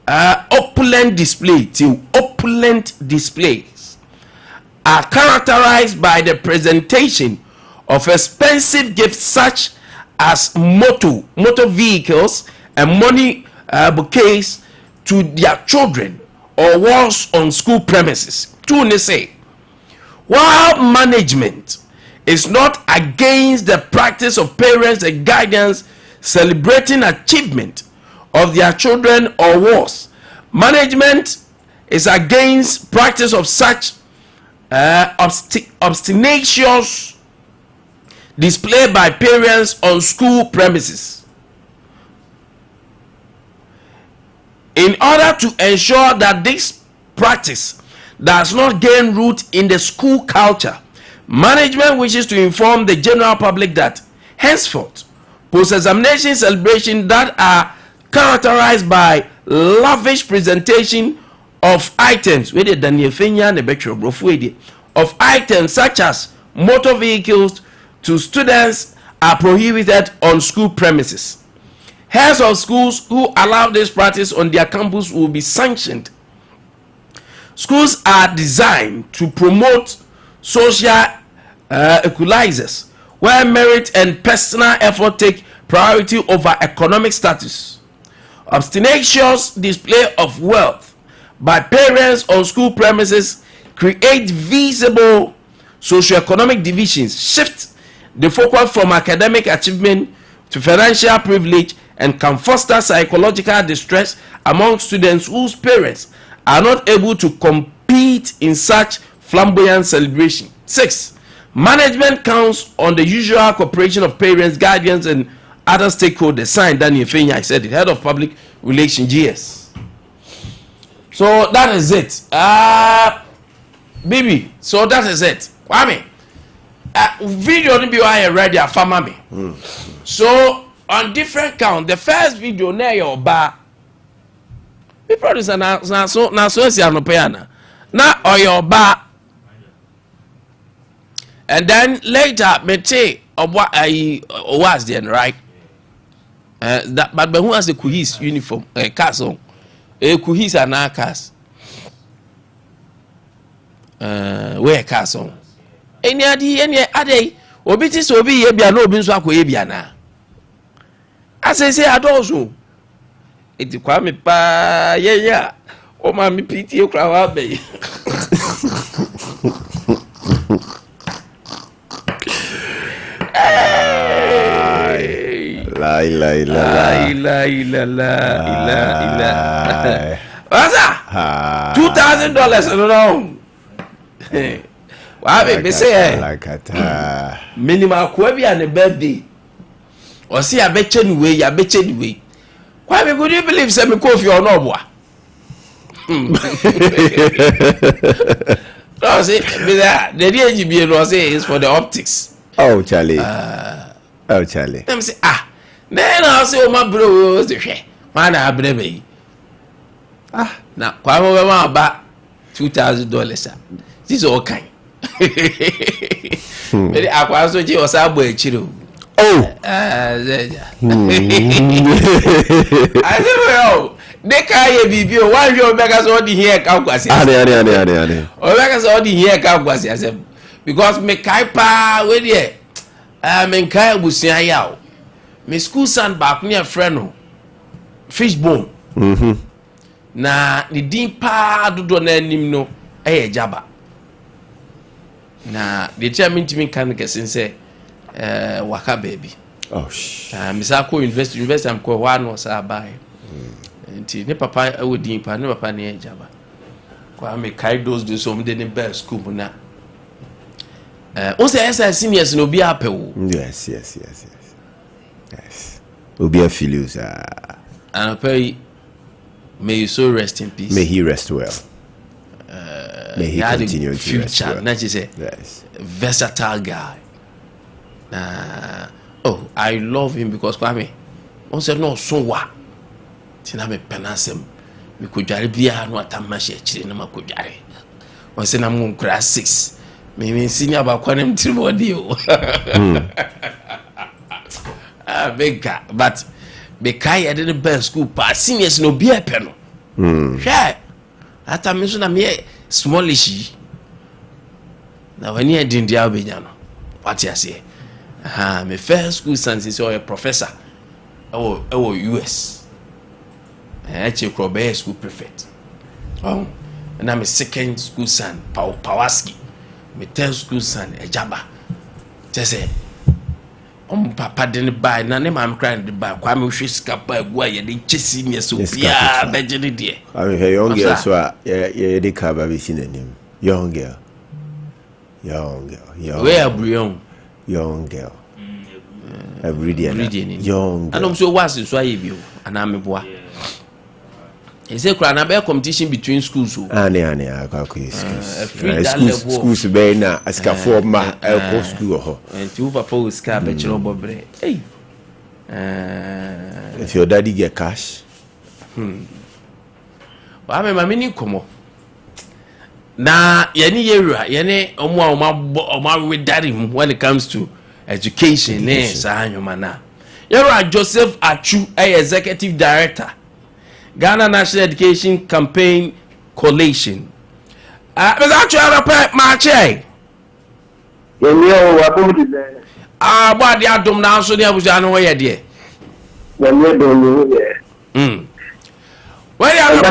opulent displays are characterized by the presentation of expensive gifts such as motor vehicles and money bouquets to their children or walls on school premises. To say, while management is not against the practice of parents and guardians celebrating achievement of their children or walls, management is against practice of such ostentatious display by parents on school premises. In order to ensure that this practice does not gain root in the school culture, management wishes to inform the general public that henceforth post-examination celebrations that are characterized by lavish presentation of items of items such as motor vehicles to students are prohibited on school premises. Heads of schools who allow this practice on their campus will be sanctioned. Schools are designed to promote social equalizers where merit and personal effort take priority over economic status. Ostentatious display of wealth by parents on school premises create visible socioeconomic divisions, shift the focus from academic achievement to financial privilege, and can foster psychological distress among students whose parents are not able to compete in such flamboyant celebration. 6. Management counts on the usual cooperation of parents, guardians, and other stakeholders. Signed, Daniel Fenya, I said it, Head of Public Relations, GS. So that is it. Baby, so that is it. Kwame, video ni be why ready a farmer me. So on different count, the first video near your bar, we produce na so si anopeana na or your bar, and then later me say of what I was then right. That but who has the kuhis uniform castle? Kuhis and cast. Where castle? Any ade obiti so be ye bia na obi nso akoye bia na. Asese adozo. Eti kwa me pa ye o ma mi piti e kra wa be. La What's that? $2,000 no. Why be say minimum kwa bia ne birthday. Or see a betcha way, ya betcha way. Why would you believe some coffee or no boy? No, see, the DGB was is for the optics. Oh, Charlie. Oh, Charlie. Let me say, then I'll say, oh, my bro, was the share. Man, I baby. Now, Kwame about $2,000. This is all kind. Maybe I was so you was a boy, Chiro. Oh, I said, well, they can't be one year back as all the hair calculus. Ade. Or back as all the hair calculus. I said, because me kaipa, with ye, I mean, Kai was saying, yow. Me school son back near friend, fishbone. Na the deep pa do name no, jabba. Na the chairman to me can get say. Waka baby. Oh Misako University am ko one was buy. Nti ne papa e wodi pa ne papa ne ejaba. Kwa me kai those do some dey best school na. O say seniors no be apewo. Yes. Obi a filius And pay may you so rest in peace. May he rest well. May he continue to rest well. Not just say versatile guy. Oh, I love him because Kwame. On said no so what? Tina me penasem. Me could jari bia no atamashi chiri na makujari. On said I'm class 6. Me senior about Kwanem Tribodi. Big guy, but Bekai at the best school pass seniors no be a penal. Share. After me so na me smallish. Na when you didn't dia obenyano. What you say? My first school son is a professor. US. Actually, Crobe school prefect. Oh, and I'm a second school son, Pawaski. My third school son, Ejaba. Just say, Papa didn't buy, none of I'm crying to buy. Kwame Nkwantabisa, why you didn't chase me so? Yeah, Benjamin dear. I mean, young girl, so yeah, they can't be seen him. Young girl. Where Brion? Young girl. Every day, young. And I'm so was in Swahili, and I'm a boy. It's a cranabe competition between schools. Schools be na askafo ma elko school. And two papa will scab a chinobobre. Hey. If your daddy get cash. Well, I'm a mini como. Na yeni yera yeni omo with daddy when it comes to education. Yera Joseph Achu, executive director, Ghana National Education Campaign Coalition. Mr. Achu, Marche. But the Adam now so there was no way there. Where are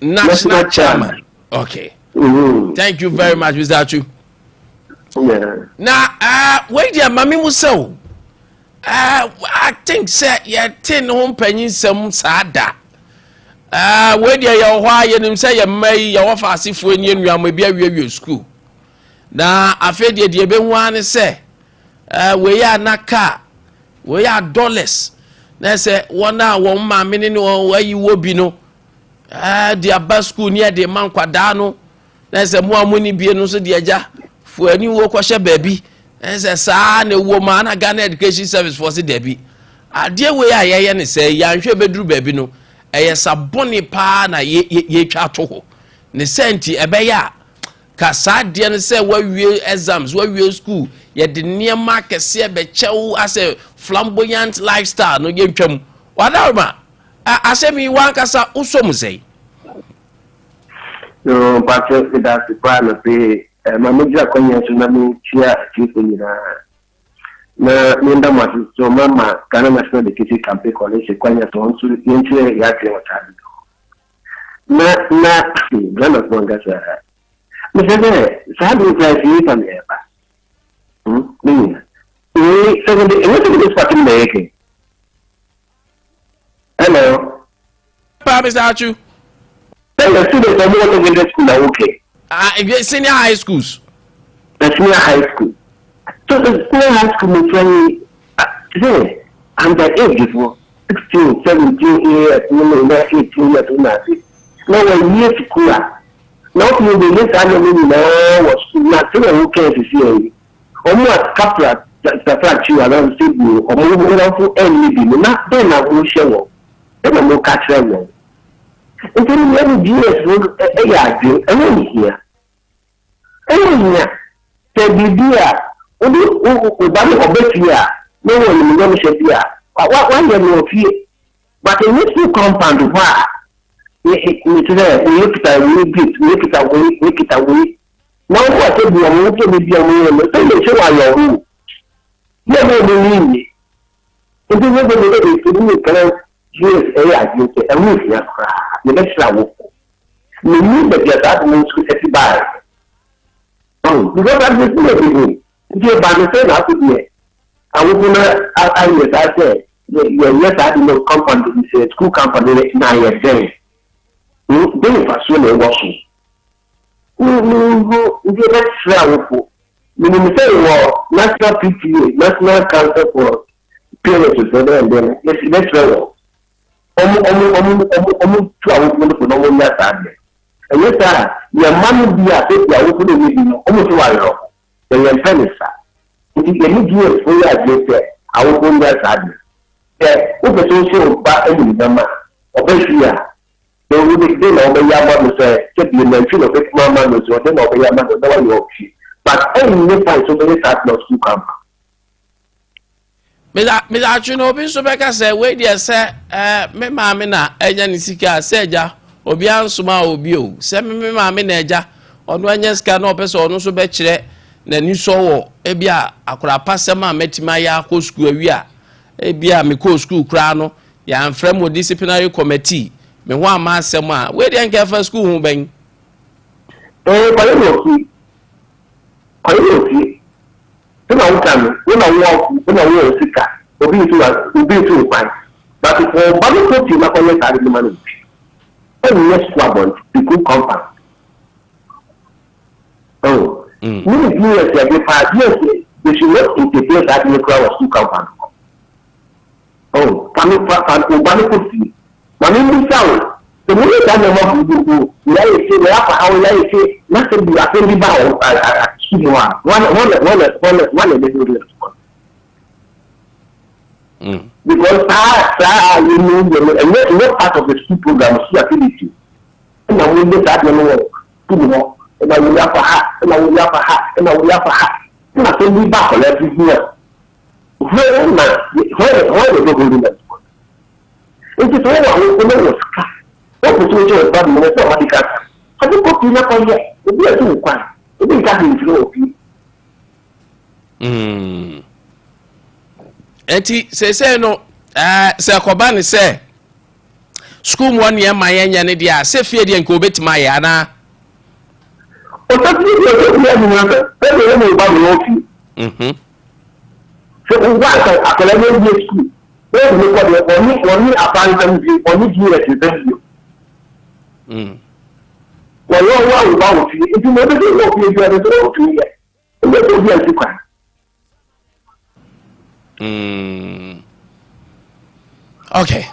National Chairman. Okay. Thank you very much, Mr. Achu. Now, wait there, Mammy Muso. I think, sir, you're 10 home penny some sada. Where there, you're why you say you may your offer if when you may be a school. Now, I feel you be one say, we are not car. We are dollars. They say 1 hour, 1 man, meaning where you will be no. The bus school near the man Quadano. They say more money be no so dear ja for any work or baby. They say, son, a woman, a Ghana education service for the Debbie. A dear way I say, young bedroom baby no. Yes, a bonny pa na ye chato. Ne senti a beya. Kasad dear say where we exams, where we school. Yet the near market see be chow as a flamboyant lifestyle no game chum. Whatever. I say me one kasa usom say. No, but that's the plan pay. My major connection na me chia chifu ni na nenda mwa so mama Ghana National Education Campaign Coalition kwanya so onsu yenchwe yake watabi. Na Ghana kwangasa. Mseme sababu ukaisi tameba. Nini? Second, what is this fucking making? Hello? Papa, Mr. Achu. The students are more in the school are okay. Senior high schools. The senior high school. So the senior high school is very, today, under age before 16, 17 years, 18 years, now a year to school. Now you will get annually now was not who cares to see. Almost couple that you around Sydney or moving around for any living, not then I will show. Then I will catch them. Until the other years will a here. Here. Said the dear, who body or bet here, no one will never shed here. Why you know fear? But in this new compound, why? We look it away. Now what said you are moving with your room, so show your room. Never believe me. If you never believe to do it, yes, a roof, the next travel. We need that your dad moves to set by. Oh, because I'm just doing it. If by the same out here, I was going to, I said, yes, I did not company, school company, 9 years day. They fashion washing. We get travel. We say, National PTA, National Council for Parents, and then let's travel. Almost 12 minutes for no one that time. And yes, sir, your money be a bit of the meeting almost a while. They are finished. If you can do it for you, I will go that time. Yeah, what the social back in the number of Asia. They will be then over Yama say, get the mention of it, Mamma, or then over Yama, no one will see. But any time, so many times not to come. me da chuno obi so be ka say we dey say me ma me na enya ni sika say eja obi ansoma obi o say me ma me na eja ono enya sika na opese ono so be kire na ni so wo e bia akora pasem a metima ya ko school awi a e bia me ko school kra no ya amfrem mo disciplinary committee me ho ama asem a we dey nke fa school hu ben kwale no ki na utami na wo sika obi tu kwan but for babu ko ti na ko le tari man and yes swabon the good compound many years they 5 years they should not integrate that nuclear was two compound coming from babu ko ti mami mi sawo the money that no mo ya say na pa how ya say na say bi apendi ba o because you know, and not part of the school program is ability. And I will let that know, and I will have a hat, and I will have a hat, and I will have a hat. And I can be back on every year. Where the government? It is all I will cut. What was your bad minute of the cat? I don't put you up on yet. We are too quiet. We got in flow. Eti say no say koba ni say school one year my enya ne dia say fie dia nko betima ya na o ta ti dia ni na pe mo ba mo fi so o wa ka akole ni di school o ni ko de oni apartment bi oni di residence wa yo wa fi iti mo de ko fi bi ade so fi ye o de ko bi ati kwa okay.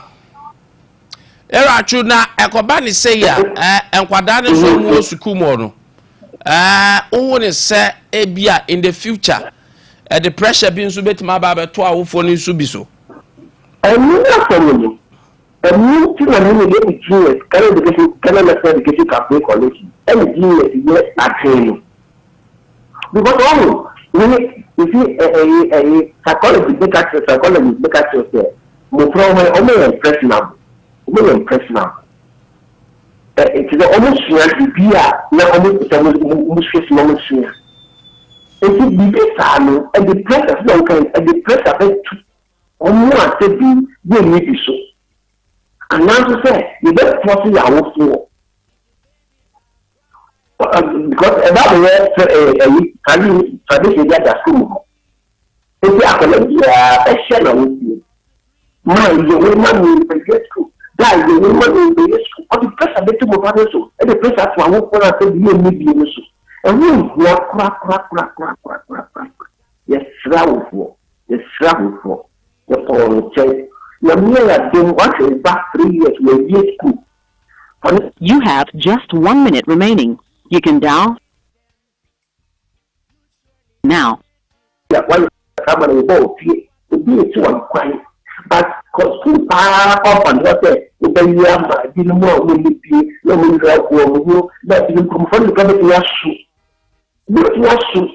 Era true na ekoba ni say ya enkwada ne so mu school mo no. Won say ebia in the future the pressure bi nso betima ba beto awofo ni nso bi so. Enu na family. Enu ti na ni le bi GS, kana na education campaign college. Enu GS yes attain. Because you see a psychology make us say mo from my impressionable. It is almost sure be na almost face moment sure. It is be sano and the pressure no kind and the pressure be omo ate bi need so. And now to say you don't force your for because about the tradition that school. If you are going to share man, you will not in the school. That you will not in the school. Or the press a bit more father so. And the press at one for us to be a medium so. And we walk crack. Yes, travel for. The foreign check. Your meal at them watching back 3 years will be at school. You have just 1 minute remaining. You can dial now. Yeah, one camera will be to one quiet. But because school up and what the Yama didn't know when you be no one that you come from the government to shoe. Not your shoe.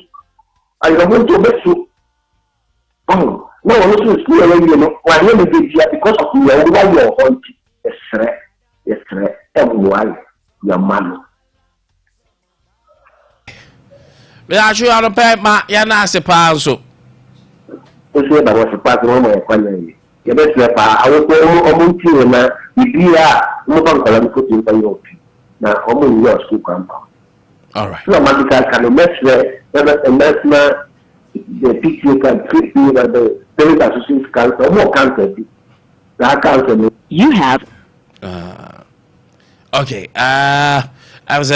I don't want to bet you. Oh, no one is school already, you know. Why you be here because of you are your haunting. Yes, everyone, your man. Me achu ya no pe ma ya na asepa so. O se ba wo sepa ko mo e kwanya yi. Ye be sepa awo ko o ti na ibi a mo ban kala ko ti pa yo ti. Na o mo yo school campus. All right. So magical can mesre na the picture can treat you that the parent association cancer more cancer. That cancer. You have okay. I was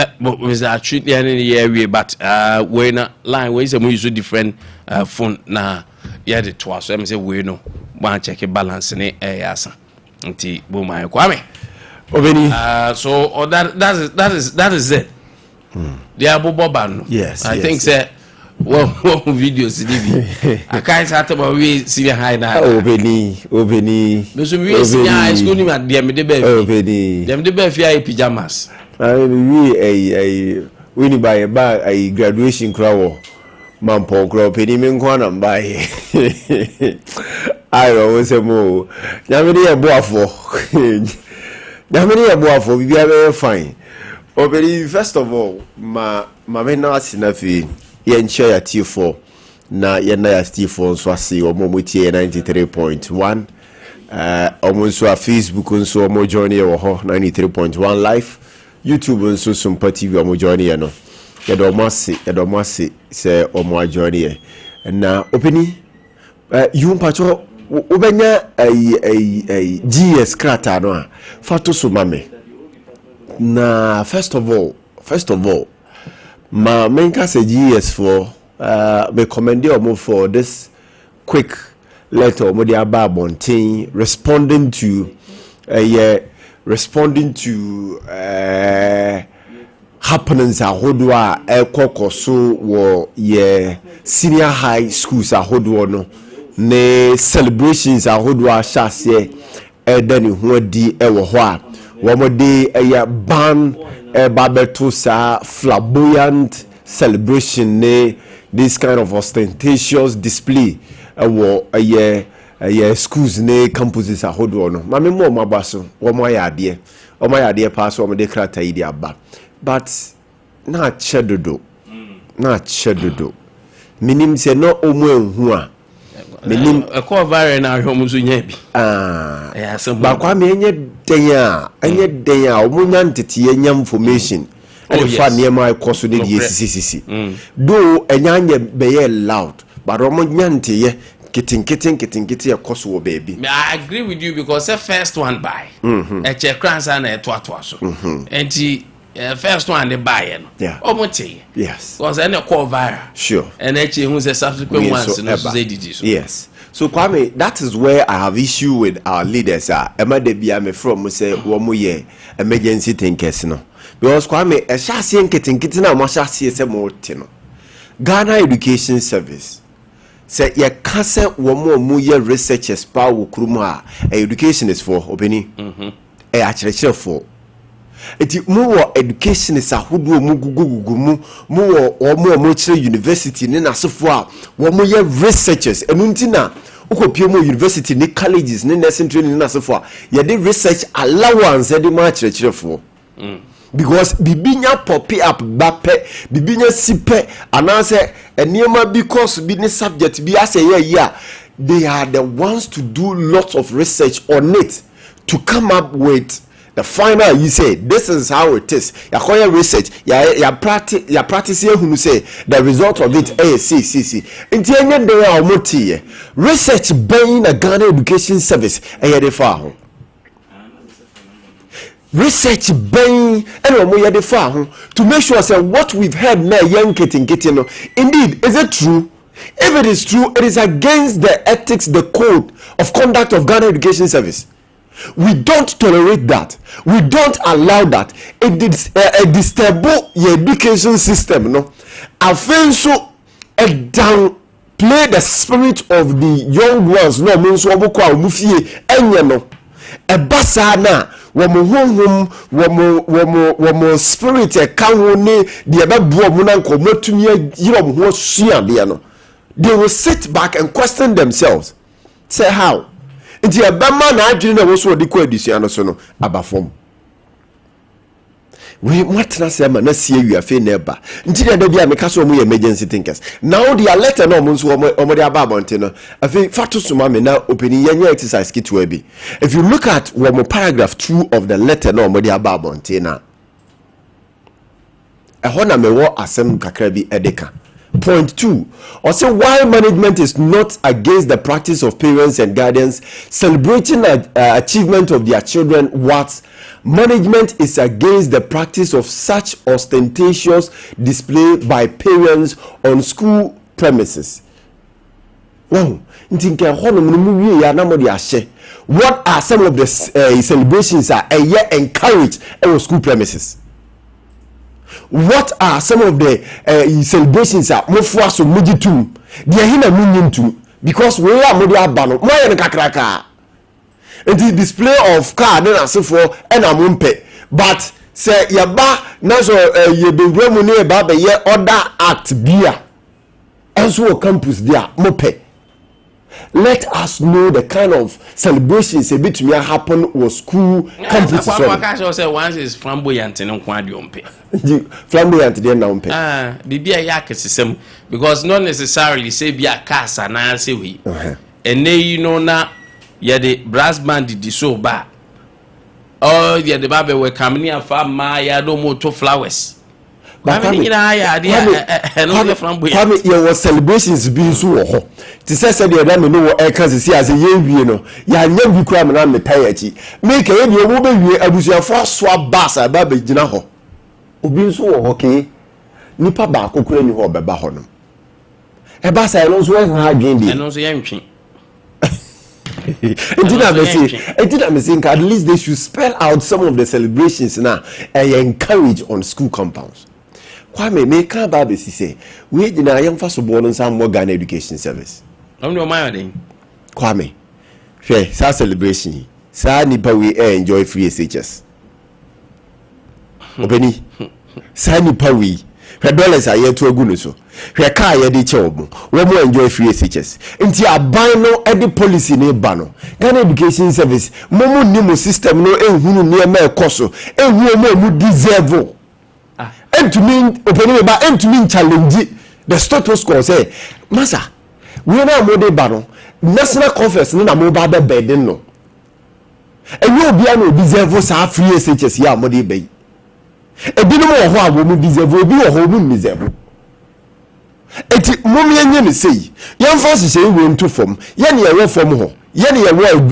treat the area, but we na line we say we use different phone na yeah the twice. So I say we no one check balance ne asa. Nti bo my Kwame. Obeni. So that is it. The Abobo ban. Yes. I think say well videos TV. I can't start about we see high now. Obeni. Me so we see high school ni ma dem de be. Obeni. Dem de be fi pajamas. We ni by a graduation crowd Mampo Gro Penny Nkwana by I was a move. Yamini a boafo. Yamini a boafo, we are very fine. First of all, my mena sinafi, yen share at T4. Na yena ya T4 so asi omo mutie 93.1. Almost our Facebook nso omo join here 93.1 live. YouTube nso Sompa TV omo join here no. Edomasi say omo join here. Na opini you mpacho obenya GS krata no a fato so mame. Na first of all ma menka say GS for me commend you for this quick letter omodi ababontin responding to happenings ahodo a ekokoso wo senior high schools ahodo no ne celebrations ahodo a hyase edani ho adi ewo ho a womode ban babeto sa flamboyant celebration ne this kind of ostentatious display schools ne campuses ahodo no mame mo mabaso wo mo ayade pass wo mo de krata yi dia ba but na chedodo minim se no omo enhu a minim a call viral na hom so nya bi ba kwa me enye den a omo nya ntete nya information and fa niema ikoso de sisi do enya be loud but omo nya nteye kitten ikoso wo baby. I agree with you because the first one buy e check kransa na eto so enti first one they buy no omote yes because any call viral sure and actually who say subsequent ones no say did so yes. So Kwame, that is where I have issue with our leaders. Emma de bia me from say womo ye emergency thinkers no. Because Kwame e sha se nketenkete na mo sha se se mo te no. Ghana Education Service say ye ka se womo ye researchers pa wo krumu a education is for obeni. E akyerɛkyerɛ for. Eti mu wo education is ahodo mu gugugu mu wo omo kyerɛ university ne nasefo a womo ye researchers enunti na ukopie mu university ne colleges ne nursing training ne nasefo a ye de research allowance de ma kyerɛkyerɛfo because bibinya pop up bape bibinya sipe anase eniema because bi ne subject bi ase ye they are the ones to do lots of research on it to come up with the final. You say this is how it is. Ya koya research, ya practice who say the result of it. See. Inti enye de ya omoti research being a Ghana Education Service. De fa research being and de fa to make sure say what we've heard na young getting no. Indeed, is it true? If it is true, it is against the ethics, the code of conduct of Ghana Education Service. We don't tolerate that. We don't allow that. It is disturb your education system. No, I feel so downplay the spirit of the young ones. No, means wabukwa umufie enye no. Ebasa na wamo spirit ekanwo ne de ebebu omo na nkomo tumi yiro mo ho sua de no. They will sit back and question themselves. Say how? Nti ebema na adwene na wo so de ko adusua no so no abafom we matna se ma na sie wiafe na eba nti da bia me ka so mo emergency thinkers now the alert na mo so omo de ababonte no afi fato so ma me na openi yanya exercise kitwa bi. If you look at one paragraph 2 of the letter na omo de ababonte na ehona na me wo asem kakra bi edeka. Point 2, or say why management is not against the practice of parents and guardians celebrating achievement of their children. What management is against the practice of such ostentatious display by parents on school premises. Wow, what are some of the celebrations are encouraged on school premises? What are some of the celebrations are mofua so mujitum dia hina munyintum because we are modi abano mo ye nkakraka and the display of car na asefo and amumpe but say yaba na so ye bewura mu ne ba be ye order act bia so campus there mope. Let us know the kind of celebrations a bit to happen or school campus. Once is flamboyant and flamboyant there now. Be a yak system because not necessarily say be a cast and I say we. And they you know now, yeah, the brass band did so bad. Oh, yeah, the baby were coming near farm my moto flowers. But there was celebrations being so. To say the other no air can see as a year, ya never crime and the piety. Make a woman, I was your first swap bass, a baby jinaho. Ubin so okay. Nipa back, who couldn't hold the bahonum. A bass I know where I gained it. And also empty. It didn't think at least they should spell out some of the celebrations now and encourage on school compounds. Kwame make a baby say we deny young first born in some more Ghana education service. I'm no mind. Kwame, fair celebration. Sa nipa we enjoy free SHS. Obeni, sa nipa we. Her dollars are yet to a good so. Her car yedi chobo. We more enjoy free SHS. Inti a bino edi policy ne bano. Ghana education service. Momo nimo system no hunu near me koso. Mu deserve. And to mean opening about and to mean challenge the status quo say, Massa, we are now more bano. National conference no na mobile bed no. And you be no deserve sa free SHS ya modi bay. E bi no ho a wo mu deserve obi wo ho mu deserve. Eti momi enye me sei. Yan force say we into form. Ye ne ye form ho. Ye ne ye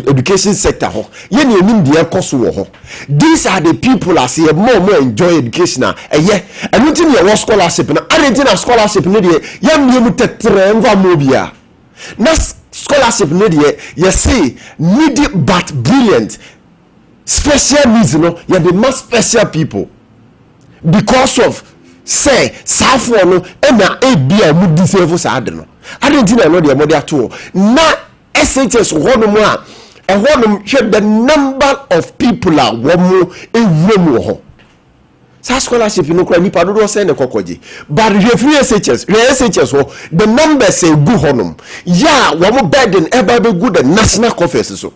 education sector ho. Ye ne nim de ekoso wo ho. These are the people as ye more enjoy education na eye. Enu tin ye wo scholarship na. Argentina scholarship ne de ye mu tetre enva mo bia. Na scholarship ne de ye say needy but brilliant. Special needs no ye the most special people. Because of say safo no e na e bia mu deserve sa ade no. Argentina no de mo de ato na SHS honum a honum hwe the number of people a womo ewumu ho. Sa scholarship no kra nipa do say ne kokoje. But free SHS ho the numbers say good honum. Ya womo burden eba be good the national conference so.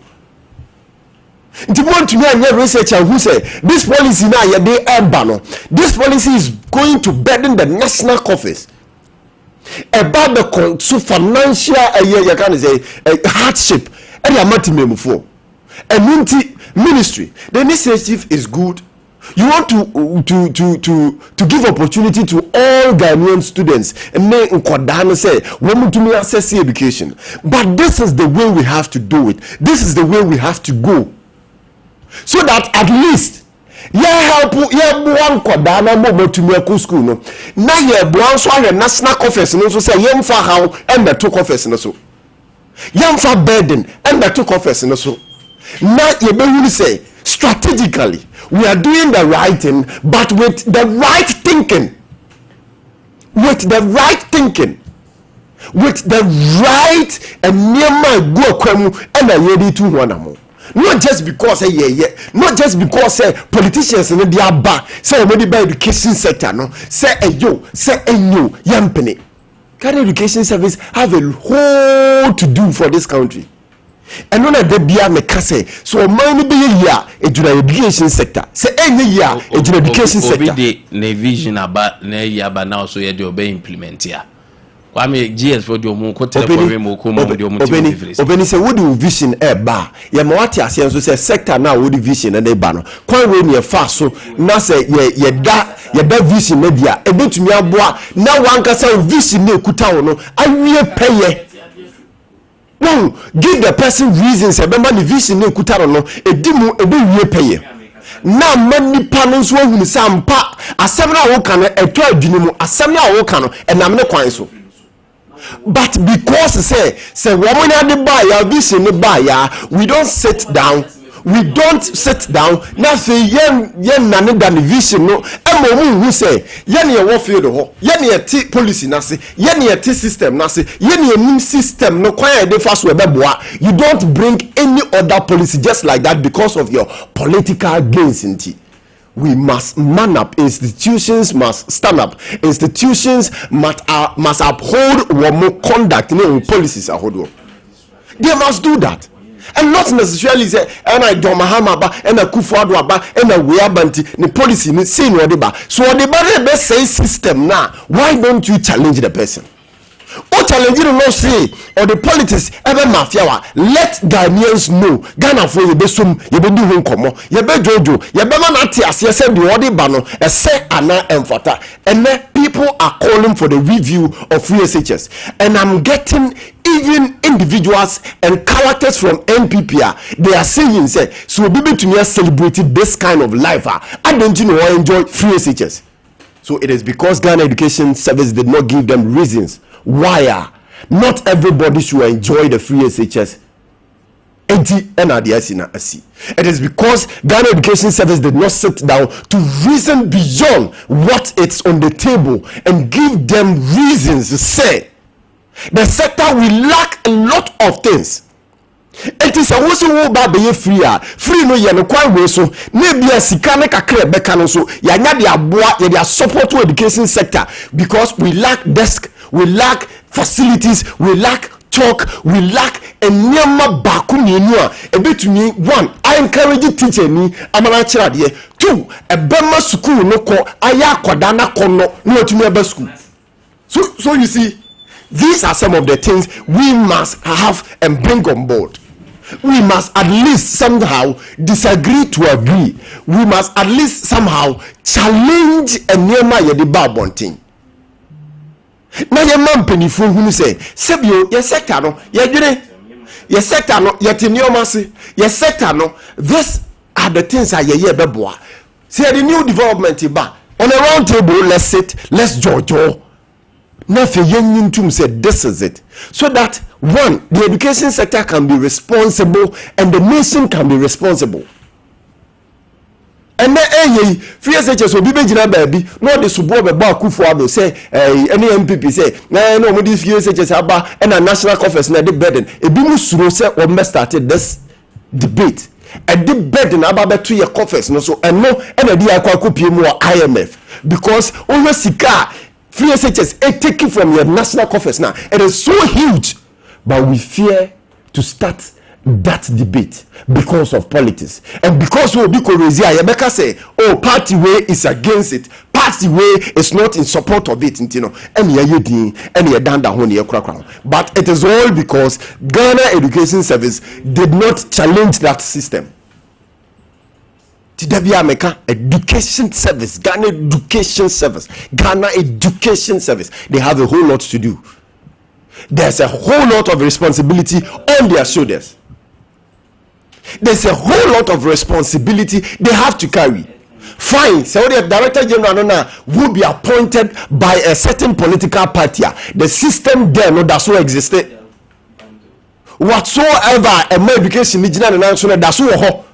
Nti want to know researcher who say this policy now ye dey eba no. This policy is going to burden the national coffers. About the so financial you can say hardship and amatimemufo. A ministry the initiative is good. You want to give opportunity to all Ghanaian students and make Nkwadano say we want to access education. But this is the way we have to do it. This is the way we have to go. So that at least help one Nkwadano mo to make school no. Na buan so a national conference no so say yemfa how and the two conference no so. Yemfa burden and the two conference no so. Na ye be say strategically we are doing the right thing, but with the right thinking. With the right thinking. With the right and near my go kwemu and I ready to one more. Not just because not just because politicians in the bar say maybe by education sector no say yampene. Can education service have a whole to do for this country? And when they be me say so money be here education sector say any year education sector obi the vision about na year but now so you dey obey implement here. Kwame GS for the omo ko telephone mo ko mo de omo ti difference obeni say what do vision e ba ye ma wati ase so say sector na what vision na dey ba no kwan we ne fa so na say ye da vision na dia e betumi aboa na wanka say vision na ekuta wo no awie peye. No, give the person reasons remember the vision na ekuta no edimu wie peye. Na mani pano so hu sampa asem na wo kan eto adwene mu asem na wo kan no enam ne kwan so. But because say woman the buy ya vision the buy ya we don't sit down na say yen nane dan vision no emomu hu say yen ye wo field ho yen ye ti policy na say yen ye ti system na say yen ye nim system no kwan e dey fast we beboa. You don't bring any other policy just like that because of your political gains inti we must man up. Institutions must stand up. Institutions must uphold what conduct, policies. They must do that. And not necessarily say, and I don't Mahama and a Kufuadwa and a Weabanti, the policy, say no deba. So the best say system now. Why don't you challenge the person? Or challenge you no say, or the politics ever mafia. Let Ghanaians know. Ghana for you be sum, you be do komo, you be jojo, you be manati as you said the word bano, a say ana emfata. And then people are calling for the review of free SHS. And I'm getting even individuals and characters from NPPR, they are saying, say, so Bibi to me celebrated this kind of life. I don't enjoy free SHS. So it is because Ghana Education Service did not give them reasons why not everybody should enjoy the free SHS. It is because Ghana Education Service did not sit down to reason beyond what is on the table and give them reasons to say the sector will lack a lot of things. It is a who be free no ye no kwan we so na bia sika na kakra beka no so ya nya de aboa ye de support to education sector because we lack desk, we lack facilities, we lack chalk, we lack enyama baku mienu a ebetumi one I encourage teacher ni amana kira de two ebema school no ko aya akoda na kono na otumi eba school. So you see, these are some of the things we must have and bring on board. We must at least somehow disagree to agree. We must at least somehow challenge a nema yedi babonting. Na ye man penifo hunu say, sebio ye sector no, ye dwene, ye sector no, ye tinioma se, ye sector no, these are the things that ye beboa. Say the new development ba on a round table, let's sit, let's jojo. Nothing said this is it, so that one, the education sector can be responsible and the nation can be responsible. And then free SHS will be baby, no the suburb about Kufuado say any MPP say no this free SHS about and a national conference na the burden. A bimusuro say or started this debate. And the burden about 2 year conference no so and no and a dia kwa more IMF because over sika free SHS taken from your national conference now. It is so huge, but we fear to start that debate because of politics and because we be crazy. Yebeka say, oh, party way is against it, party way is not in support of it. You know, and you done that one year crown. But it is all because Ghana Education Service did not challenge that system. Education Service, Ghana Education Service, Ghana Education Service. They have a whole lot to do. There's a whole lot of responsibility on their shoulders. There's a whole lot of responsibility they have to carry. Fine, so the Director General will be appointed by a certain political party. The system there no does so exist. Whatsoever a more education national that's so.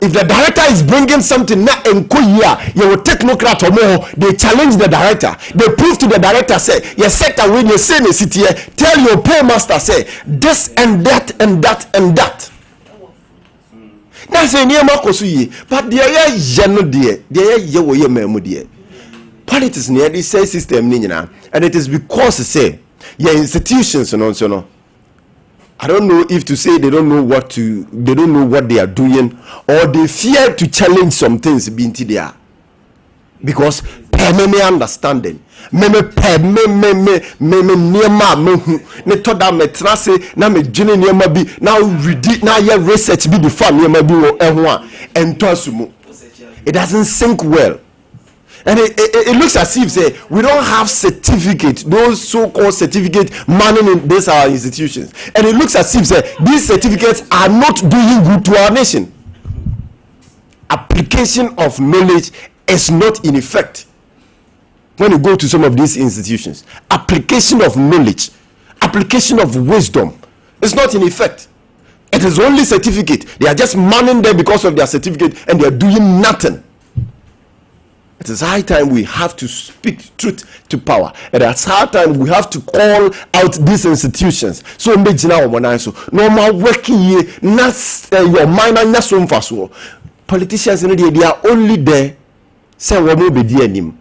If the director is bringing something na enko here, you will take no credit or more. They challenge the director. They prove to the director say, "Your sector when you say in the city, tell your paymaster say this and that and that and that." That's a near Makosuye, but the air jano dear, the air ye memo dear. Politics near this say system nina, and it is because say your institutions and also no. I don't know if to say they don't know what they are doing, or they fear to challenge some things being there. Because me understanding. Me toda me trase na me jini niema bi na read na ye research bi the farm niema bi wo ehwa ento asumu. It doesn't sink well. And it looks as if say we don't have certificate, those so-called certificate manning in these our institutions. And it looks as if say these certificates are not doing good to our nation. Application of knowledge is not in effect when you go to some of these institutions. Application of knowledge, application of wisdom is not in effect. It is only certificate. They are just manning there because of their certificate and they are doing nothing. It is high time we have to speak truth to power. It is high time we have to call out these institutions. So no more working here, not your mind and not so. Politicians they are only there say womo bedi anim.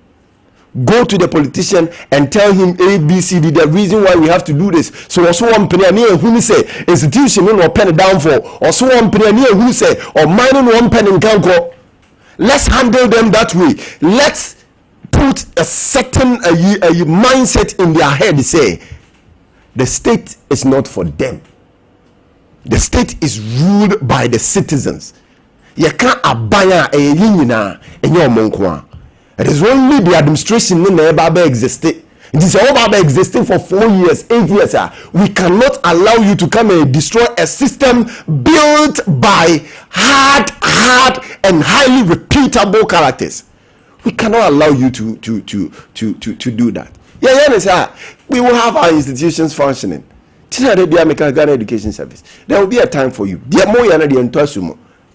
Go to the politician and tell him A, B, C, D, the reason why we have to do this. So also one penny who say institution or penny down for, also one penny who say or mining one penny in Kanko. Let's handle them that way. Let's put a certain a mindset in their head. Say the state is not for them. The state is ruled by the citizens. You can't abaya a yinina in your monkwa. It is only the administration in the existed. It is all existing for 4 years, 8 years. We cannot allow you to come and destroy a system built by hard and highly reputable characters. We cannot allow you to do that. We will have our institutions functioning. Ghana Education Service. There will be a time for you.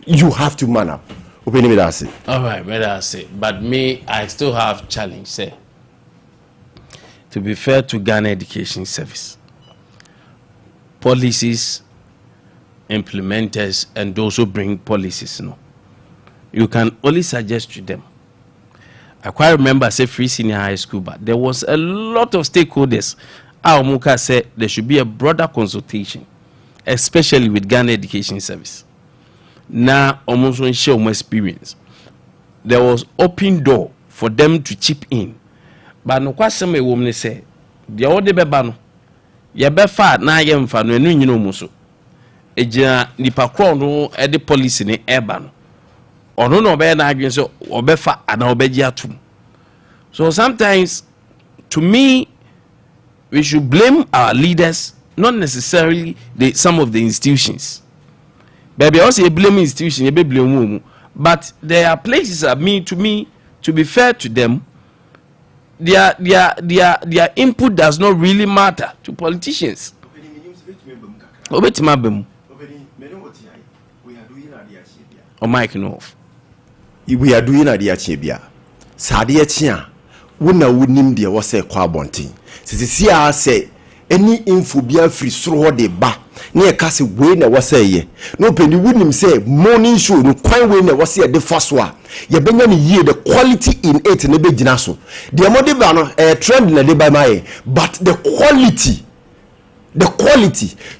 You have to man up. All right, that's it. But me, I still have challenge, say. To be fair to Ghana Education Service, policies, implementers, and those who bring policies, no. You can only suggest to them. I quite remember, say, Free Senior High School, but there was a lot of stakeholders. Muka said there should be a broader consultation, especially with Ghana Education Service. Now, almost when share my experience, there was open door for them to chip in. But no question me woman say, the other bebano, ye be fat na ye mfa no enu nyino muso. Eja nipa kro no e de policy ne eba no. Ono no be na adwen so obefa ana obeji atum. So sometimes, to me, we should blame our leaders, not necessarily some of the institutions. Baby, also you blame institution, you blame, but there are places that mean to me, to be fair to them, their input does not really matter to politicians. Mike off. We are doing Ade Akye Abia. Sade Akye wona wonim de wo se kwa bonten. Sisi a say any info bia free soro de ba na e ka se we na wo say ye no peni wonim say morning show no kwan we na wo say de faso a ye benya ne ye the quality in it na be gina so de mo de ba no trend na de ba mai, but the quality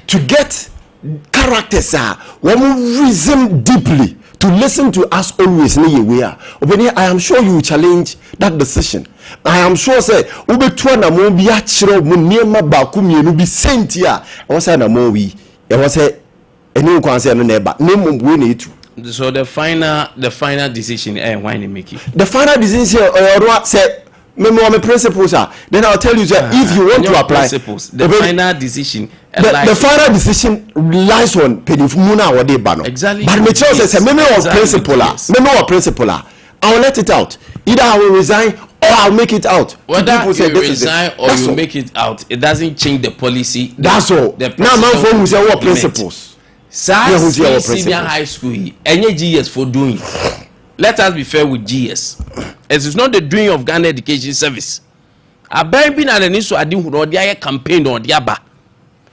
to get characters are one reason deeply to listen to us always. I am sure you will challenge that decision. I am sure say ubetua na mo bi a kire mo niema ba ku mienu bi sentia e wo say na mo wi e wo say eni kwan say no na eba na mo we na etu. So the final decision why they make it? The final decision say me principles are, then I'll tell you that if you want to apply the final decision the final decision lies on pedifmuna or de bano. Exactly. But me say me or principal I will let it out. Either I will resign or I'll make it out. Whether you resign or you make it out, it doesn't change the policy. That's all. Now man for who say what principles. Senior high school any GS for doing. Let us be fair with GS. It is not the doing of Ghana Education Service. A baby na the niso adi hu dia campaign on dia ba.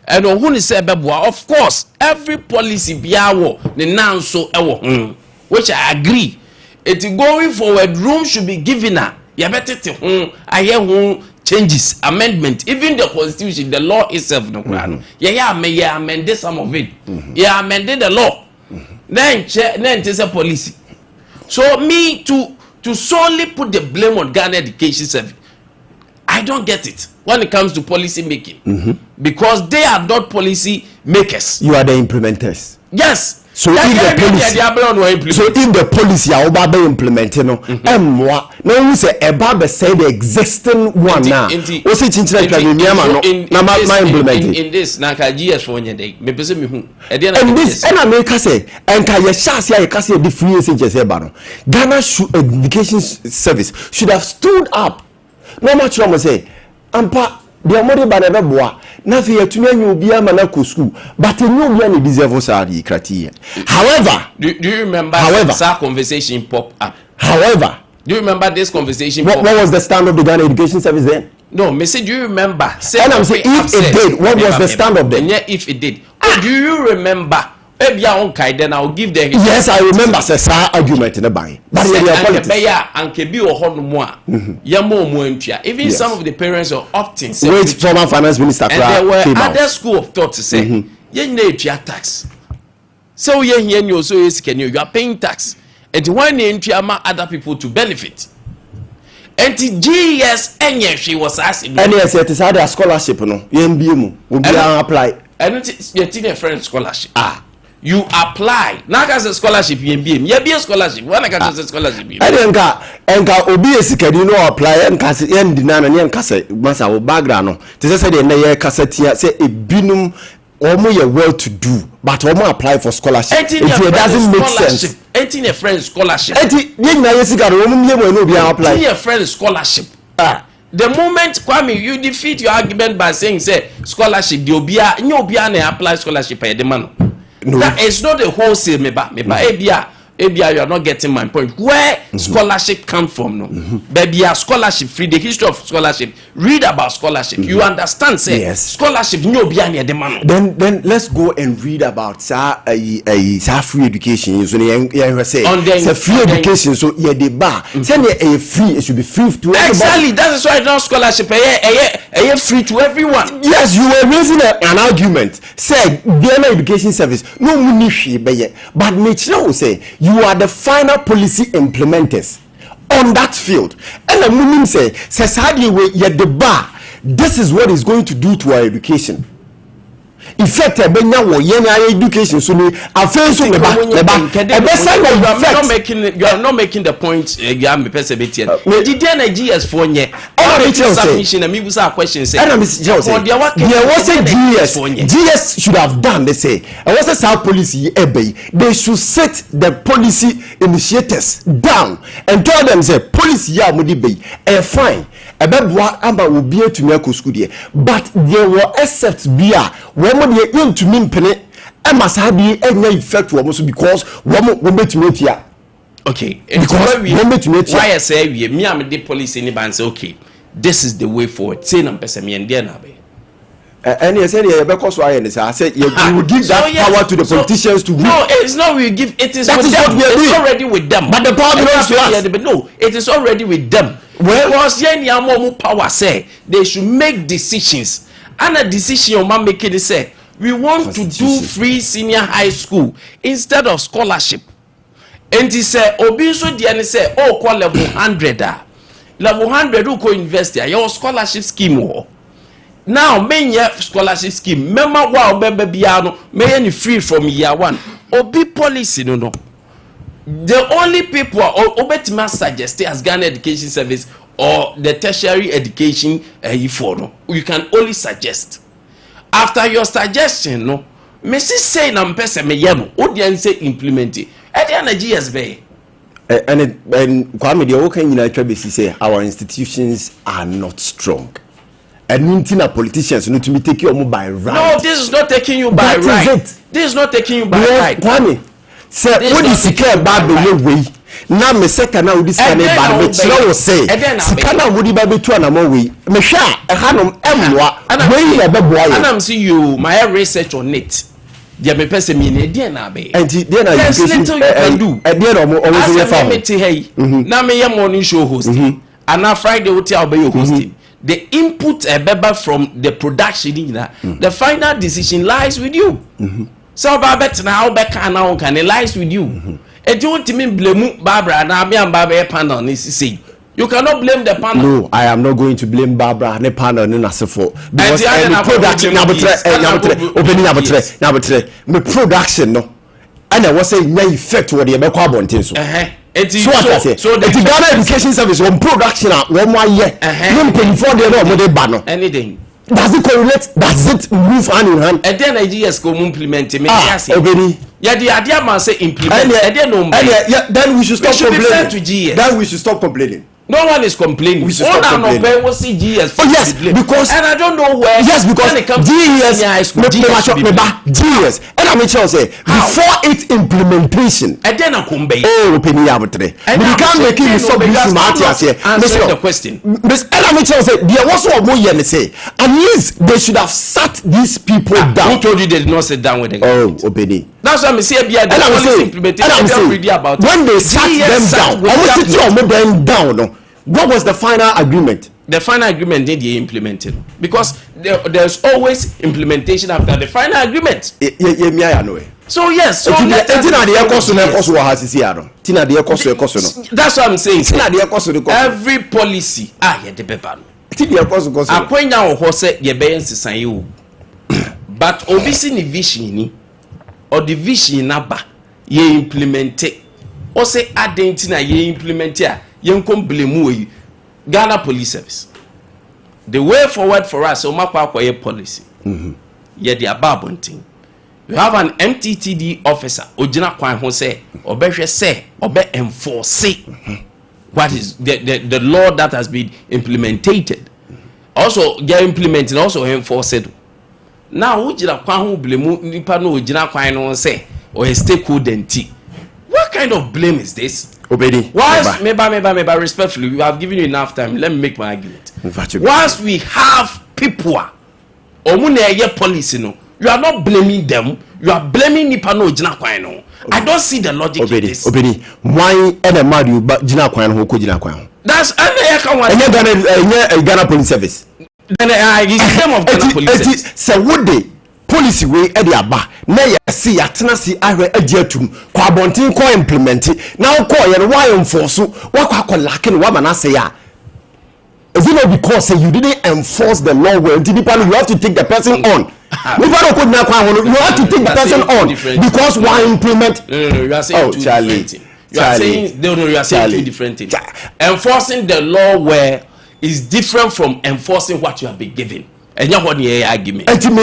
And on who say beboa, of course, every policy biawo ne nanso ewo which I agree. It going forward, room should be given her. You better I changes, amendment, even the constitution, the law itself. No, may amend some of it. Yeah, amended the law. Then it is a policy. So me to solely put the blame on Ghana Education Service, I don't get it when it comes to policy making, because they are not policy makers. You are the implementers. Yes. So if the policy are about implementing, no we say about say the existing one now. What's it in this Naka GS for one day? Me pese me hu. And this and America say and ka ye shasi ye ka say the free agents Ghana Education Service should have stood up. No much wrong say ampa the money ba na boa na fe yatunu anyu obi ama na ko school but enyu obi na deserve sari krati. However, do you remember that conversation pop up? However, do you remember this conversation? What was the stand of the Ghana Education Service then? No, me say, do you remember? Say, and I'm saying if it did, what was the stand of them? Yeah, if it did. Do you remember? ebia on kai then I'll give the yes I remember say argument in the bank but anke bi ho no mo a yamo mo antua even some of the parents are opting wait former finance minister and there were other school of thought to say ye na etua tax so ye here nyo so yes can you are paying tax and when you entua ma other people to benefit and GS enye she was asking and yes it is other scholarship no ye mbie mu obi apply and it your teen friend scholarship you apply na ka scholarship ye mbie ye be scholarship when ka scholarship enka obi esikadi no apply enka se end na na enka se masa wo background no te say na ye kasa tia say ebinum omo ye well to do but omo apply for scholarship it doesn't make sense a friend scholarship ye na ye sikadi omo ye mo no obi apply a friend scholarship the moment Kwame you defeat your argument by saying say scholarship the obia na apply scholarship e de man no that is not a wholesale meba ebia you are not getting my point where scholarship come from no baby scholarship free the history of scholarship read about scholarship you understand say yes. Scholarship obia na de man then let's go and read about free education so say free education so yeah the bar say free it should be free to everybody exactly that is why not scholarship free to everyone yes you were raising an argument say the education service no money but me say you are the final policy implementers on that field and the meaning say sadly we yet the bar this is what is going to do to our education effect ebenya wo yen education so ni afenso meba you are not making the point me person betie did na GS for nye submission and me was a question say GS should have done they say and what's the South policy they should set the policy initiators down and tell them say policy ya mo di be fine ebeboa amba obi atumi akosku de but there were excepts bia womo de yentumi mpene emasabi enya effect womo so because womo betumi atia okay because why I say we me am the policy ni ban say okay this is the way forward say na person me and there na be and you said because why and I said you will give that power to the politicians to no it's not we give it is with them. It's already with them but the power belongs to us but no it is already with them because any more power say they should make decisions and a decision on making it say we want to do free senior high school instead of scholarship and he say obi so dey say oh call level 100 level 100 who go invest your scholarship scheme now menya scholarship scheme mema wa obebe bia no menya free from year 1 obi policy no the only people obetima suggest as Ghana Education Service or the tertiary education for no you can only suggest after your suggestion no me say na mpese me yemo odian say implement it e dey na GSB and Kwame the okay nyina twa be say our institutions are not strong and nintina politicians no to be take you by right no this is not taking you by right this is not taking you by right Kwame say what is secure bad way na me seka na odi sika ne bad me tiro wo say sika na wodi ba betu anamo we me hwa hanom emwa we na beboa ye and I'm see you my research on it dia me person me na dia na be and dia na education you can do dia no mo always dey farm me te hey na me ye morning show host and na Friday we tell be your hosting the input beba from the production the final decision lies with you so babet na how be can lies with you and you want to mean blame Barbara na me and Barbara panel ni say you cannot blame the panel. No, I am not going to blame Barbara ne panel ni nasefo because the production me production no and I was saying na effect what the be kwa bonten so so the Ghana Education Service on production one more year no before they no dey ba no anything does it correlate does it move hand in hand and then IGS go implement me yes obeni yeah the idea man say implement and then no then we should stop complaining to GS. Then we should stop complaining No one is complaining. We should stop complaining. What's GES? Oh yes, because and I don't know where. Yes, because when it comes GES, GES, and I'm sure say before its implementation. And then I come back. Oh, opinion abutre. But you can't make it so big. Answer the question. Miss, and I'm sure say there was one more year say at least they should have sat these people down. Who told you they did not sit down with them? Oh, opinion. That's what I'm saying. The policy implementation. About when they sat them down, almost them down. What was the final agreement? The final agreement did they implement it? Because there's always implementation after the final agreement. So yes, so that's what I'm saying. Every policy, but obviously vision or the vision number ye implement it. Or say adentina ye implement it. Ghana Police Service. The way forward for us, policy. Yet the above thing. You have an MTTD officer, Ojina Kwan, who say, Obe say, Obe enforce what is the law that has been implemented. Also, they are implementing, also enforce it. Now, Ojina Kwan who blame Nipano Ojina Kwan say, or a stakeholder. What kind of blame is this? Obedi. Whilst, maybe respectfully, you have given you enough time. Let me make my argument. Whilst we have people, policy, no, you are not blaming them. You are blaming Nipano Jina Kwano. I don't see the logic in this. Obedi. Why any mad you Jina Kwano who Jina Kwano? That's Ghana Police Service. Then it's the name of Ghana Police Service. So would they? Policy way edi aba na ya si atena si ahwe agiatum kwa bontin ko implement now ko ye no why enforce wa kwa lacking wa manase ya. Is it not because you didn't enforce the law well? You have to take the person on. You have to take the person on because why implement? No, you are saying two different things. You are saying you are saying two different things. Enforcing the law where is different from enforcing what you have been given. And you want the argument. And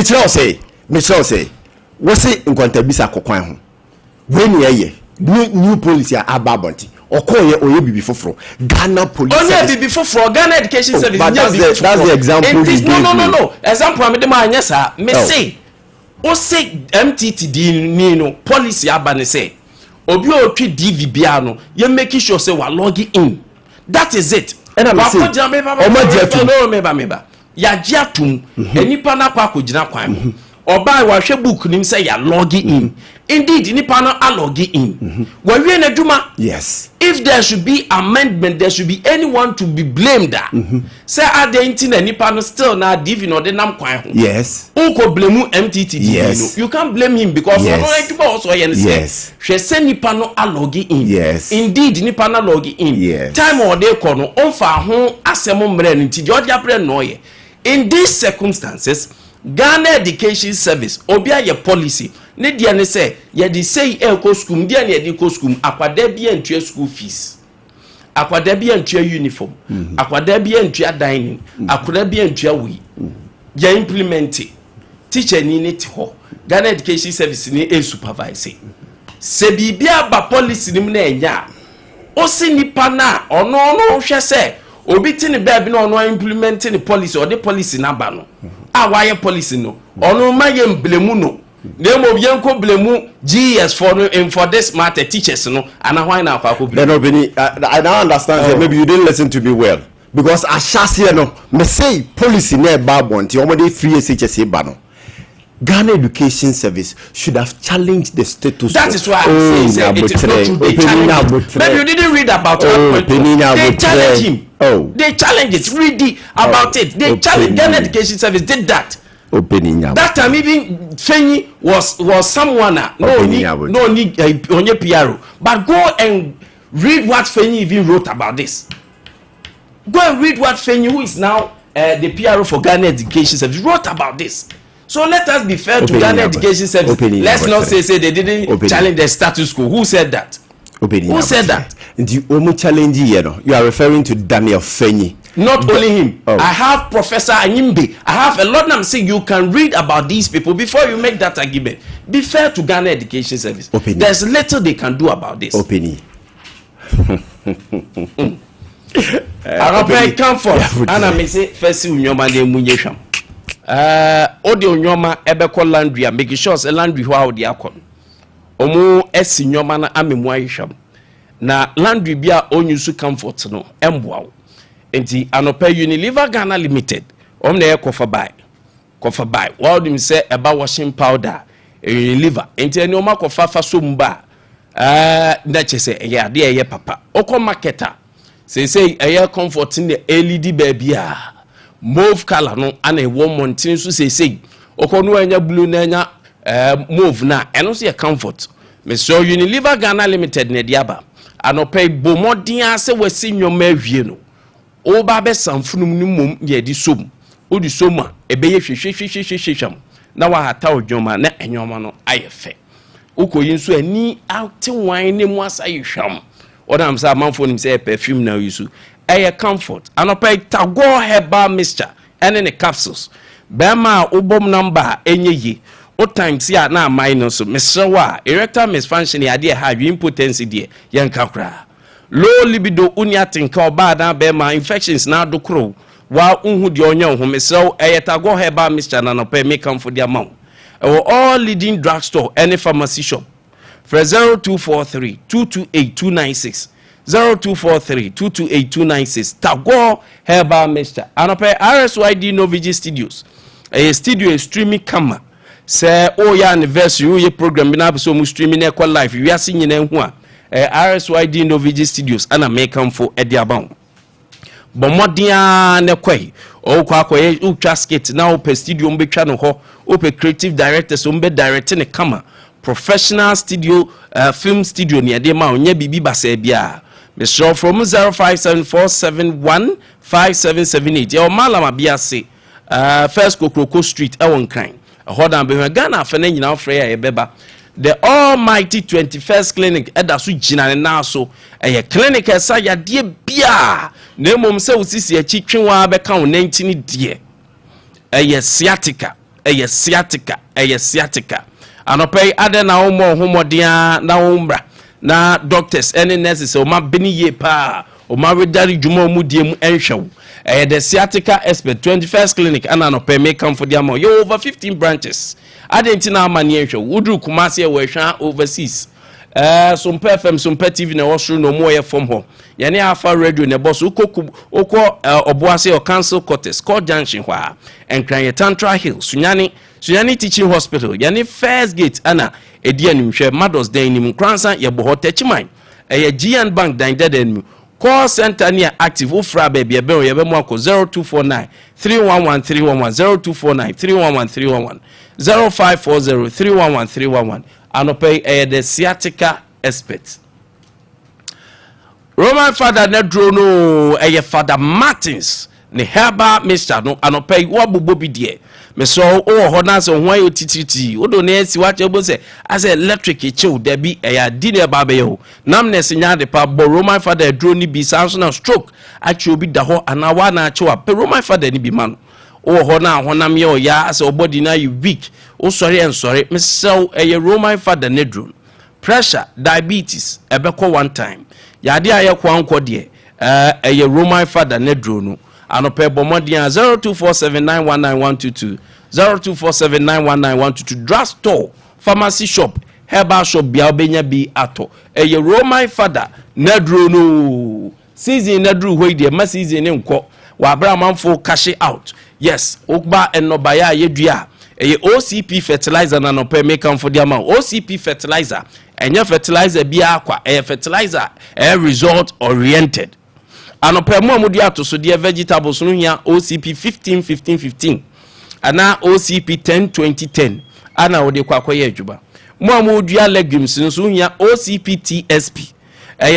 Michelle say, what's it Nkwantabisa kokwan ho? When ye new policy are ababonti. Okoye oye bibi foforo. Ghana Police Service. Onye bibi foforo. Ghana Education Service. But that's the example. No. Example I'm dem anyesa. Me say, o say MTTD no policy abane say. Obi otwi DV bia no, you make sure say we log in. That is it. And I'm saying, meba. Ya jiatum enipa na kwa kujina kwan. Oba wa hwe book nim say ya log in. Indeed, enipa no a log in. Wa wie na duma. Yes. If there should be amendment, there should be anyone to be blamed. Say Ade na enipa no still na div no de nam kwan ho. Yes. Unko blame MTTD. Yes. You can't blame him because no enipa also yen say. Yes. Hwe say enipa no a log in. Yes. Indeed, enipa na log in. Yes. Time or dey ko no onfa ho asem mre no nti Georgia pre no ye. In these circumstances, Ghana Education Service, obia ye policy, ne dia ne say, ye di say go school, dia ne di go school, akwada bia ntua school fees. Akwada bia ntua uniform, akwada bia ntua dining, akwada bia ntua we. Ye implement it. Teacher ni ne ti ho. Ghana Education Service ni e supervise. Se bibia ba policy ni na enya. O si nipa na ono hwe say obi tini baby no ono implementing the policy or the policy number no why policy no ono ma ye mblemu no dem obi enko blemu GES for this matter teachers no and why na akwa then obini I now understand that maybe you didn't listen to me well because ashase no me say policy na ba bonti omode free SHS ba no Ghana Education Service should have challenged the status. That is why I'm saying it is not true. They challenged him. Maybe you didn't read about it. They challenged him. They challenged it. Read about it. They challenged Ghana Education Service did that. That time even Fenyi was someone no need PRO. But go and read what Fenyi even wrote about this. Go and read what Fenyi, who is now the PRO for Ghana Education Service, wrote about this. So let us be fair to Ghana Education Service. Let's not say they didn't challenge the status quo. Who said that? Who said that? The only challenge here, you are referring to Daniel Fenyi. Not only him. I have Professor Anyimbe. I have a lot. I'm saying you can read about these people before you make that argument. Be fair to Ghana Education Service. There's little they can do about this. Anope comfort ana me say first unyoma na emunye hwam ode unyoma ebekọ laundry make sure say laundry ho awde akọ omu esi nyoma na amemu ayhwam na laundry bia onyusu comfort no emboawo enti Anope Unilever Ghana Limited na ekofa buy what them say about washing powder Unilever enti eni o makofa fa somba na chese ya de ye papa okọ marketer say air comfort in the LED baby mauve color no and a woman tin so say okonu anya blue na anya mauve na eno so comfort me so Unilever Ghana Limited na diaba Anope bomodin ase wasi nyoma awie no o ba be samfunum ni mom ye di som o di soma ebe ye hwehwehwehwehwehwam na wa hata odwoma na enyoma no ayefe ukoyin so ani out wine ne mu asa yhwam Odam say manfo nim say perfume na use aye comfort Anope Tago herbal mixture ene ne capsules bema ubom number enye yi o times ya na minus mesrewa erectile misfunction ya de have impotence de yanka kra low libido unia tinka oba na bema infections na dokro wa unhu de onya ho mesrew aye Tago herbal mixture na Anope make comfort de amount all leading drugstore any pharmacy shop for 0243-228-296 0243-228-296 Tago herbal mixture Anope RSYD Novigi Studios a studio streaming camera say oh ya anniversary ye program na so mu streaming e kwa live we ase nyina hu a RSYD Novigi Studios ana make am for e dia bawo bomodia ne kwai o kwa akoye utwa skit na o pe studio mbetwa no ho o pe creative director so mbe direct ne camera professional studio film studio ni ade ma onya bibi basa bia me show from 0574715778 ya malama bia se first Kokroko street ewon kan hodan be Ghana afena nyina frɛ ya beba the almighty 21st clinic edaso gina na so clinic esa ya de bia na mom se usisi achi twenwa be kan 19 die sciatica Anope ade na umo homodia na umbra na doctors any nurses o ma beni ye pa o ma redari dwuma mu die mu enhwew the sciatica expert 21st clinic ana Anope make come for their you over 15 branches adentina amani enhwew udru Kumasi e wehwa overseas Sompa FM Sompa TV na wasru no mo ye from ho yene afa radio ne boss ukọ oboase o council quarters called junction hwa enkran Tantra Hill Sunyani Teaching Hospital yani first gate ana edi animhwe Mados den nim kransa ye bo hotechiman GN Bank dan dedan call center near active ufra baby ebe ye be mo akọ 0249 311 311 0540 311 Anope the sciatica expert Roman father nedro no Father Martins ne herbal mixture no Anope wabubo bi de me so o ho na so hwan yo tititi o do na esi wa chebo se as electric chill there be dine ba be yo namness nya de pa bo Roman father dro ni bi sanso na stroke achi obi da ho ana wa na achi wa pe Roman father ni bi man o ho na honam ye o ya as body na you weak o sorry and sorry me so Roman father nedro pressure diabetes ebeko one time ya de aye kwa anko de Roman father nedro no Anope bomodia 0247919122 0247919122 drugstore pharmacy shop herbal shop bia obenya bi ato Roman father nedro no season nedro hoi de ma season nko wa bra manfo cash out yes okba enobaya yedua OCP fertilizer na Anope make am for the amount OCP fertilizer enya fertilizer bia akwa fertilizer result oriented Anope mo amudi ato so de vegetables no hia OCP 15 ana OCP 10 ana ode kwakoye adwuba mo amudua legumes no hia OCP TSP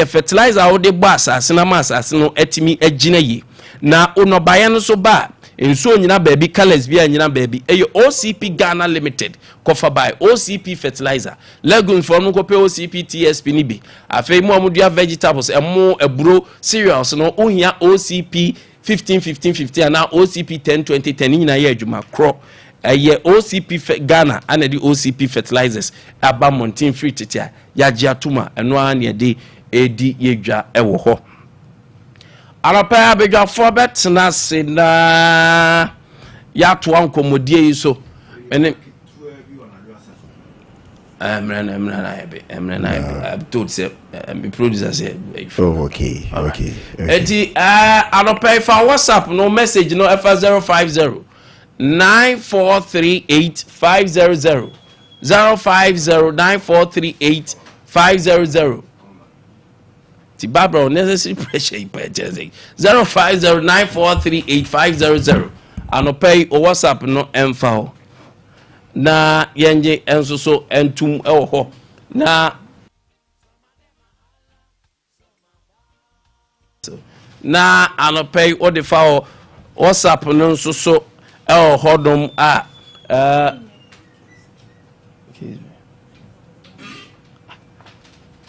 fertilizer ode bo asase na ma asase no etimi agina yi na onobaye no so ba enso nyina baby colors bia nyina baby OCP Ghana Limited cover by OCP fertilizer legumes from ko pe OCP TSP ni bi afei mo amudua vegetables emo eburo cereals no ohia OCP 15 na OCP 10 nyina ye adwuma kro OCP Ghana and the OCP fertilizers aba mountain free titia ya giatuma eno an ye de edi yedwa ewo ho Anapa bega forbat na se na ya to ankomodie so ene I'm told say me producer say okay. Eti anapa if WhatsApp no message no F050 9438 500 0509438 Ti Barbara necessary pressure purchase 0509438 500 anopay o WhatsApp no emfa na yenje enso so entum ewo ho na anopay o de fa WhatsApp no nso so ewo hodom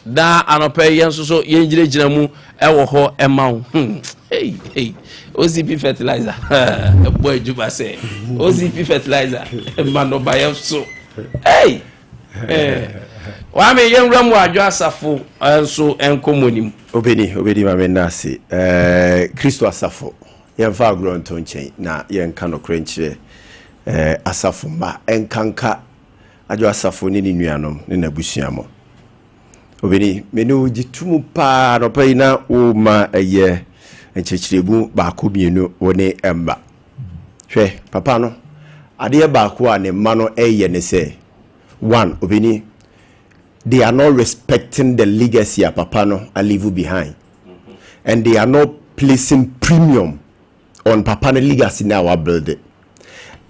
da anopay yenso so yenjire mu ewo ho emaw hey OCP fertilizer boy Juba say OCP fertilizer mano buy so hey wa me yenwram wadwo asafo enso enkomonim obedi ma me nase Kristo asafo yemfa agro nto nchen na yenka no krenchire asafo ma enkanka adwo asafo ni nuanom ne nabusuamo obedi menu gitumu pa no pai na o ma eye enchechirebu baako mienu woni emba hwe papa no ade baako a ne ma no eye ne say one obedi they are not respecting the legacy of papa no and leave behind and they are not placing premium on papa no legacy now our building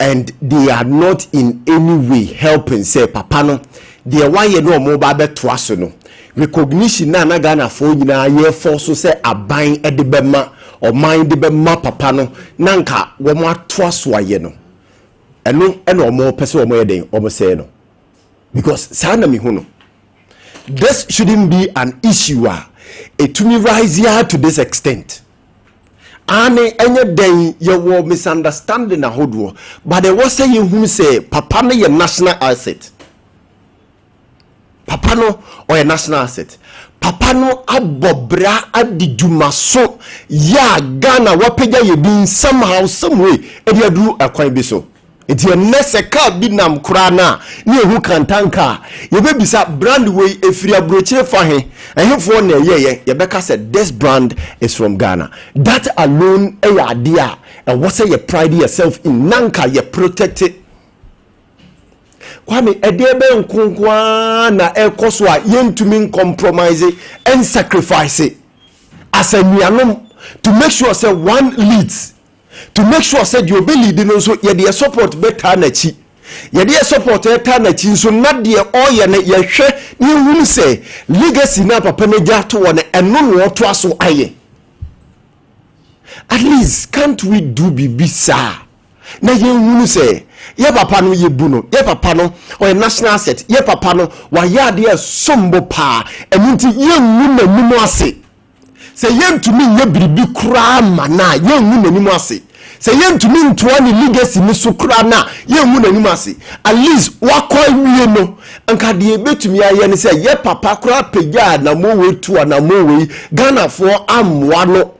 and they are not in any way helping say papa no the why you know mo ba beto aso no recognition na Ghana for nyina ye force say aban e de bema o man de bema papa no nanka wo mo ato aso aye no eno o mo pese o mo yeden o mo say no because sana mi hu no this shouldn't be an issue to me rise here to this extent and any day you will misunderstanding a whole but there was saying who say papa no your national asset papa no or a national asset papa no abobra adijuma so ya Ghana wapeja ye bin somehow some way e dey do akwan bi so eti enese ka bi nam kura na ne ehu kantanka ye be bisa brand way efiri abrochire fa he ehefo na ye beka said this brand is from Ghana that alone e ya ade a and what say you pride yourself in nanka you protect it Kwame edebe nkonkwa na ekoso a yentumi compromise and sacrifice as a nuanom to make sure say one leads to make sure say you be leading so ye dey support better na chi ye dey support better na chi so na dey oye na ye hwe ni hunu say legacy na papa na ja to wona eno no to aso aye at least can't we do bibisa na ye hunu say ye papa no ye bu no ye papa no o national asset ye papa no wa ya de sombo pa emunti ye nwu na nimu ase se ye ntumi ye biribi kura ma na ye nwu na nimu ase se ye ntumi ntoa ni legacy ni so kura na ye nwu na nimu ase at least wakoi wie no anka de betumi aye ne se ye papa kura pega na mo we tu na mo we Ghana for amwa no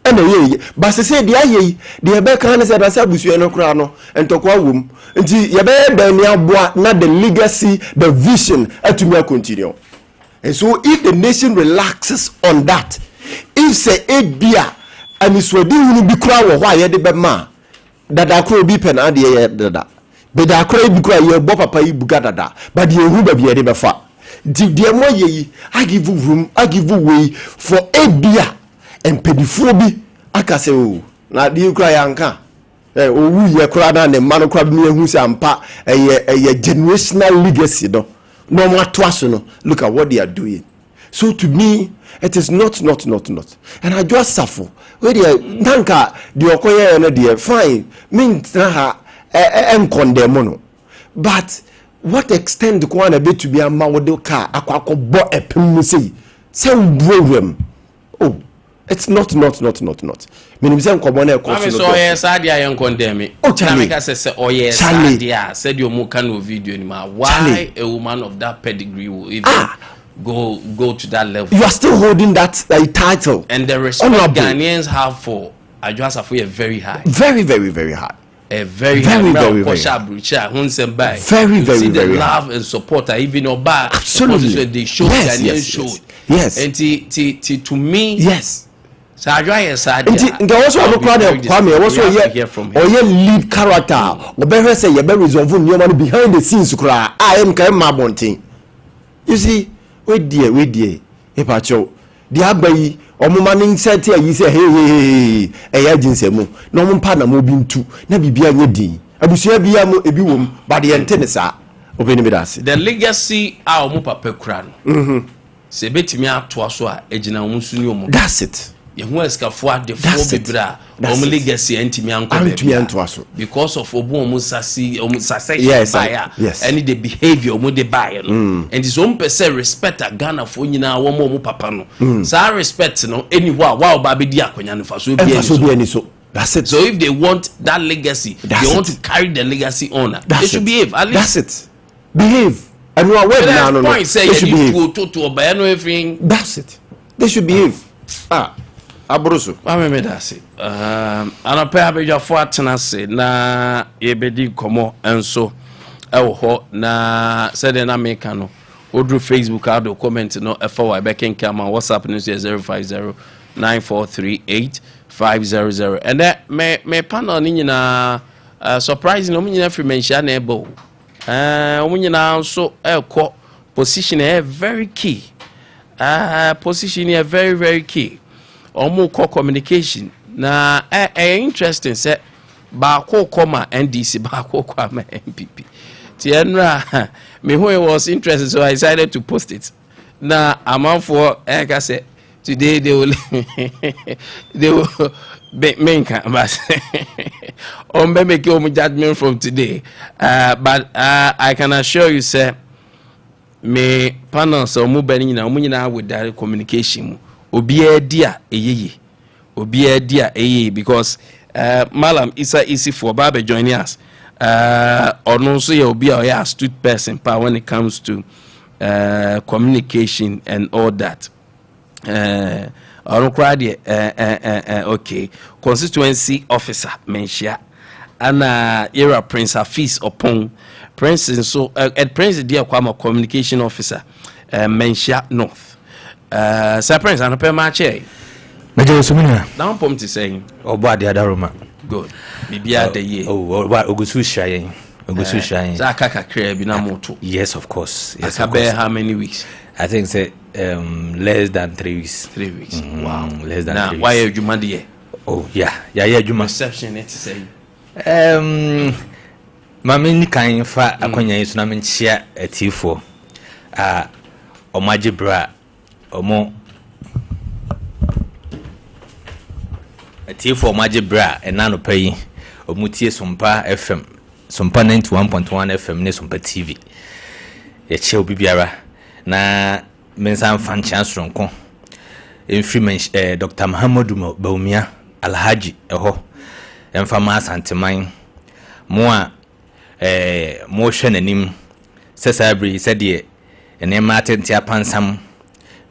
ene ye ba se se dia ye de be kan se da sa busu eno kura no entokwa wom nti ye be da ni aboa na the legacy the vision atumi continue. And so if the nation relaxes on that, if say ebia and iswedi unu bi kura wo hwa ye de be ma dada kura bi pen ade ye dada be da kura bi kura ye bo papa yi buga dada but ye hu ba bi ye de be fa de mo ye I give you room I give you way for ebia and pedifo bi aka se o na de kura ya nka owu ye kura na ne ma no kura bi ehu se ampa ye generational legacy no no more twice no look at what they are doing. So to me it is not and I just suffer where they nanka the okoye no dey fine mean na ha condemn no but what extent ko na be to be ama wo de car akwakọ bo epem mu say problem oh it's not meaning say nkomo na ekọ so no yes adia yen condemn me na make say oh yes adia said you mo can video ni ma why a woman of that pedigree will even go to that level. You are still holding that title. And the respect Ghanaians have for Adwoa Safo is very high. Very, very, very high. A very high. Very, very high. Very, very, see very the love and support. Even Oba. Absolutely. They show Ghanaians show. Yes. And to me. Yes. So Adwoa is sad. And also I look at Kwame. Also yeah. Lead character. Obe say you be resolve nneoma behind the scenes kura. I am kind of bonting. You see, wait dear. Epacho. The abayi omomaning set here you say hey agency mu. No mo pa na mo bi ntu. Na bibia nye din. Abusua bia mo ebi wom. But the antenna obeni me das. The legacy a omo papa kura no. Se betimi ato so a ejina omo su ni omo. That's it. Yehu eskafo adefo bibra omo legacy antimi anko because of omo succession buyer and the behavior omo de buyer no. And it's omo person respect a Ghana for nyina wo omo papa no. So respect no anywhere wow ba be di akonya no fa so bi any so. That's it. So if they want that legacy, they want to carry the legacy on. They should behave. At least that's it. Behave. And we are well now. No. They should behave. That's it. They should behave. Abruso. Ameme dasi. Anape abejafo atena se na yebedi komo enso ewo ho na said na make no odru Facebook ado comment no efa be kenka ma WhatsApp no 0509438 and that me panel ni nyina surprising no nyina free mention na ebo nyina so ekọ position very key position is very very key. Omo communication na interesting say ba koma NDC ba kwama MPP tienra me who was interested so I decided to post it na amount for I say today they will menka but on be make your judgment from today but I can assure you say me panel so mu bani na mu nyina with direct communication Obia dia eyeye because Malam Isa easy for Baba joining us or no so you be a astute person when it comes to communication and all that okay constituency officer mention and era Prince Hafiz upon Prince so at Prince dear Kwame communication officer mention North Surprise and a match. Major Sumina. Now, Pom to saying, oh, bad the other Roma. Good. Maybe at the year. Oh, what Ogusu Shine. Ogusu Shine. Zakaka crab in Amoto. Yes, of course. Yes, I bear how many weeks? I think say less than 3 weeks. 3 weeks. Wow. Less than 3 weeks. Why are you mad? Oh, yeah, you must. Perception, it's saying. Mammy kind fa akonya is namin share a T4. Omaji bra. Omo T4 Maji Bra and Nano Pay Omutie Sompa FM Sompa 91.1 FM ne Sompa TV ye che obi biara na mensan fan chance ronko en free Dr. Muhammadu Baumia Alhaji eho emfama santeman mo a mo hwe nanim sesabri sede ene matenti apansam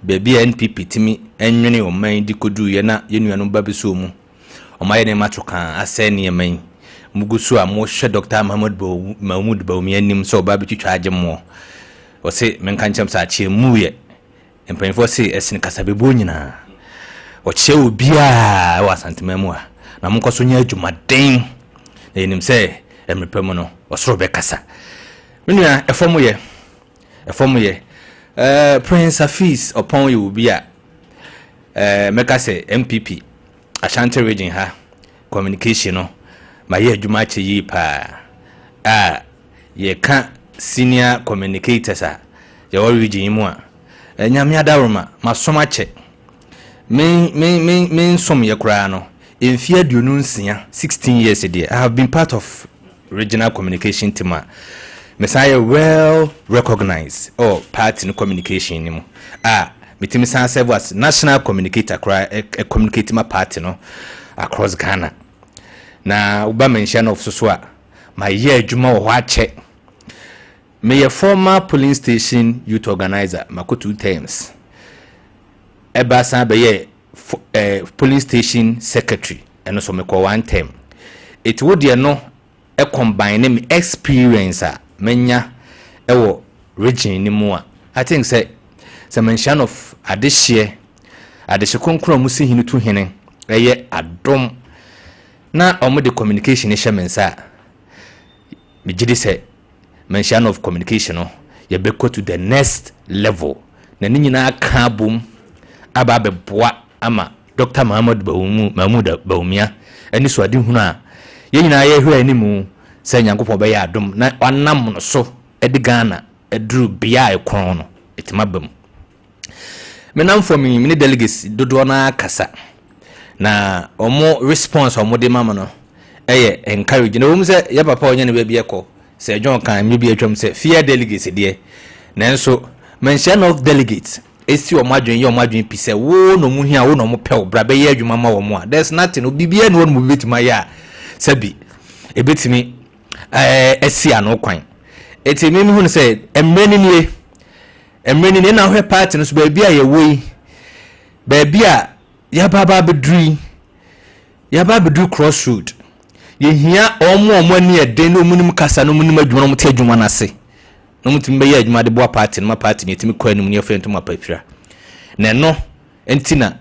baby NPP timi enwene o man di kodu ye na ye nuanu babeso mu o maye ne matokan aseni man mugusu a mo hwe Dr. Mahmoud Baumia nim so babetwitwa agemo o se menka ncham sa che mu ye empanfo se esini kasabebo nyina o che obia wa santememu a na mo nkoso nya adwumaden na enim se emrepemu no osoro be kasa menua efomu ye Prince Hafiz upon you be a meka say MPP Ashanti region ha communication no ma ye adwuma che yi pa ye ka senior communicators a ye wo region mu a nyame adaroma masoma che men som ye kura no emfia duonu nsia 16 years there I have been part of regional communication team Messiah well recognized or part in communication nimu mitimi san serve as national communicator communicating my party no across Ghana na uba mention of so my year adwuma wo ache me a former polling station youth organizer mako 2 terms eba san be ye polling station secretary eno so me ko 1 term it would ye no e combine me experience a menya ewo region ni mu a I think say mention of adehye konkron mu si hinu to hene eye adom na omo de communication e shemensa me gidi say mention of communication no ye be go to the next level na ni nyina aka bom aba be boa ama Dr. Mahmoud Baumia eni so ade hunu a ye nyina ye hwe animu say Nyankopon be ya adom na onam no so edi Ghana edru bia ekron no etimabam menam for me mini delegates dodo na kasa na omo response omo de mama no eye encourage na wo mu say ya papa onye ne ba bi ekọ say John kan me bi atwam say fear delegates de nanso mention of delegates esi omadwen ye omadwen pi say wo no mu hia wo no mo pe obra be ye adwuma ma wo mo a there's nothing obibia no mo betima ya sabi ebetimi esi ano kwan etimi mi hu say emreni nie na hwe party no so ba bia ye woi ba bia ya baba bedru crossroad ye hia omo ani eden no munim kasa no munim adwuma no mte adwuma na se no mutim be ye adwuma de boa party no ma party ne timi kwa anim ne afento ma papira na no entina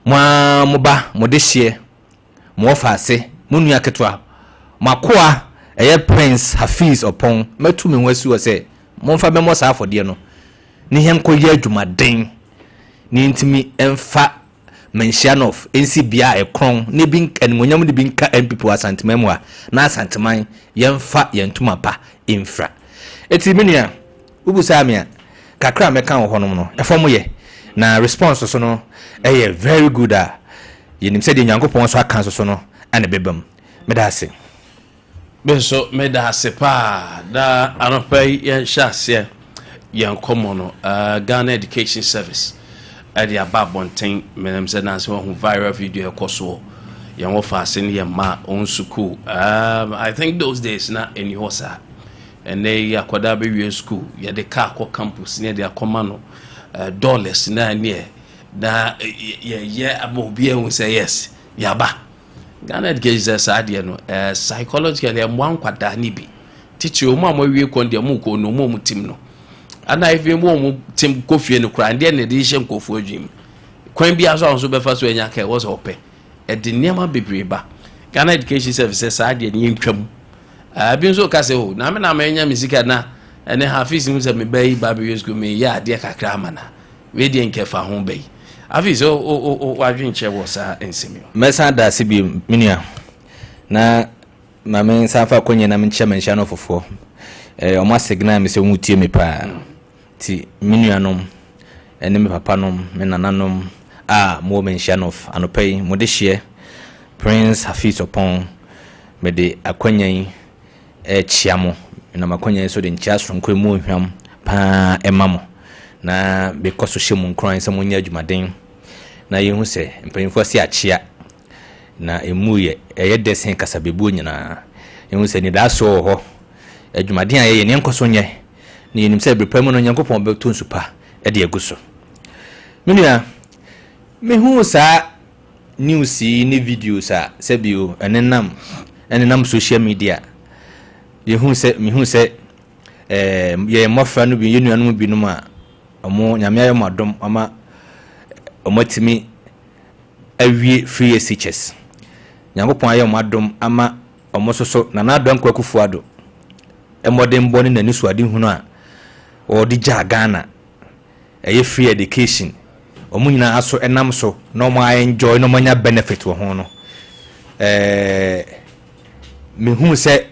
mo ba mo de hye mo ofaase mo nua ketwa makoa eye Prince Hafiz Opon metu me wasi wo se mo mfa be mo sa afode no ni hem ko ye adwuma den ni ntimi emfa mention of NCBA ekron ne bin enmonyam de bin ka MPP asanteman a na asanteman yemfa yentuma pa infra etimenia ubusa me kakra meka wo honom no efom ye na response so no very good a yenim se de Nyankopon so aka so no ane bebam medase benso medase pa da anopai ye hyasia yan komono Ghana Education Service ade ababonten menem se na se ho viral video ekoso yan wo faase ne ma on school I think those days na any hosa and they akwada be we school ya de car ko campus ne de akoma no dollars na ne da ye abobi ehun say yes yaba Ghana Education Service no psychologically am wan kwada ni bi teacher o ma wie kon de mu ko no mu tim no ana ife mu tim kofie no kra ande ne de hye nkofo adwim kwan bia so be fa so anya ka was ope e de niam bebre ba Ghana Education Services ade ne ntwam bi nso ka se ho na me na anya misika na ene Hafiz mu se me bai ba be school me ya ade kakra mana we de nkefa ho bai Hafiz o wadwin che wo sa ensemi mesa da se bi minia na mame safa konye na menche mencha no fofo o ma signal me se mu tie me pa ti minuanom ene me papa nom me nananom mo mention of anopai mo de hye Prince Hafiz Opon me de akwanyan chiamo na makwanyan so de nchiasro nkwe mu hwam pa emamo na because hye mu nkran se mo nya adwumaden na yehu se mpanyimfo se achia na emuye eye desen kasabebu nyina yehu se ni da so ho adwumaden aye ne nkoso nye ni yenim se bepamu no Nyankopon be to nsupa e de aguso menua mehu sa news ni videos a se bio enenam social media yehu se mehu se ye mofra no bi yenuanu bi no ma omo nyame ayo madom ama omotimi awie free SHS Nyankopon ayo madom ama omososo na na adon kwakufu ado emodem boni na nisu ade hunu a odi ja Ghana eye free education omunyina aso enam so no mo enjoy no manya benefit wo ho no mehu se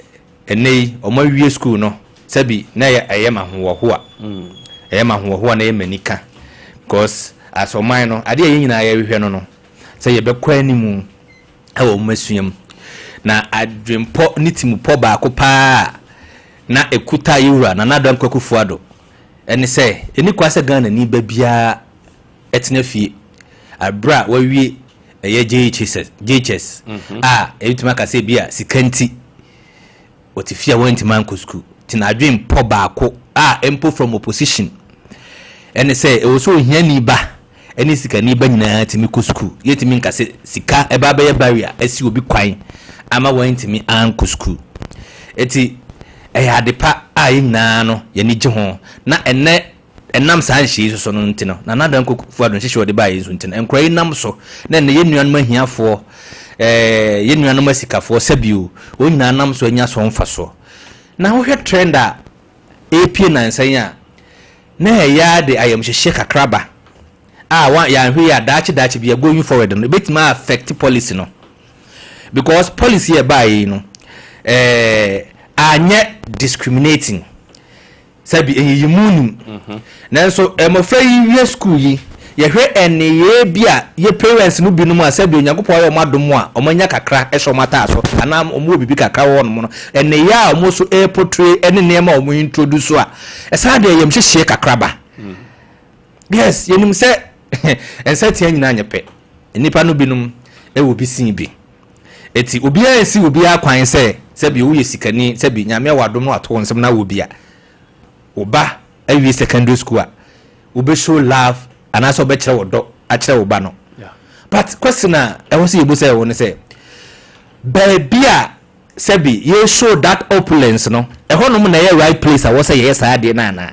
enei omawie school no sabi na eye maho ho a eye maho ho na emanika because as o man no ade ye nyina ye hwehwe no se ye bekwa animu awo masuam na adwempo nitimupo ba ko pa na ekuta yura na nadam kwakufu ado eni se eni kwase Ghana ni ba bia etena fie abra wawie eye JHS etuma ka se bia sikanti otifia wanti man ko school tinadwe mpo baako empo from opposition ene say e wo so hia ni ba ene sika ni ba nyina timi ko school yetimi nka se sika e ba be barrier asi obi kwan ama wantimi anko school eti ya depa nyina no ye ni je ho na ene enam san hye so no ntino na nadan kofu adon hye ode ba yesu ntino enkrai nam so na ne ye nuanom ahiafo ye nuanom asikafo sabio o nyina nam so anya so mfa so na wo hwe trend a epie nansan a na ya de ayam hye kakraba wa ya hwe ya dachi bia going forward no betima affect policy no because policy e ba yi no anye discriminating sabi eyimunum nanso emofra yi school yi ye hwe eneye bia ye parents no binum a sabi onyankopɔ ayo madom a omanya kakra ehso mata so ana omo bibi kakra wo no eneye a omo so portray ene nema omo introduce a esa de yem hye kakra ba yes yenim se ensa tia nyina anyepe nipa no binum wo bi sin bi eti obi ansi obi akwan se sabi wo ye sikani sabi nyame wadom no ato nsem na wo bia oba awie secondary school a obe show love anaso be kire wodo a kire oba no but question a e wo se yebo se wo ne se baby a sabi ye show that opulence no e honom na ye right place a wo se ye sa ade na na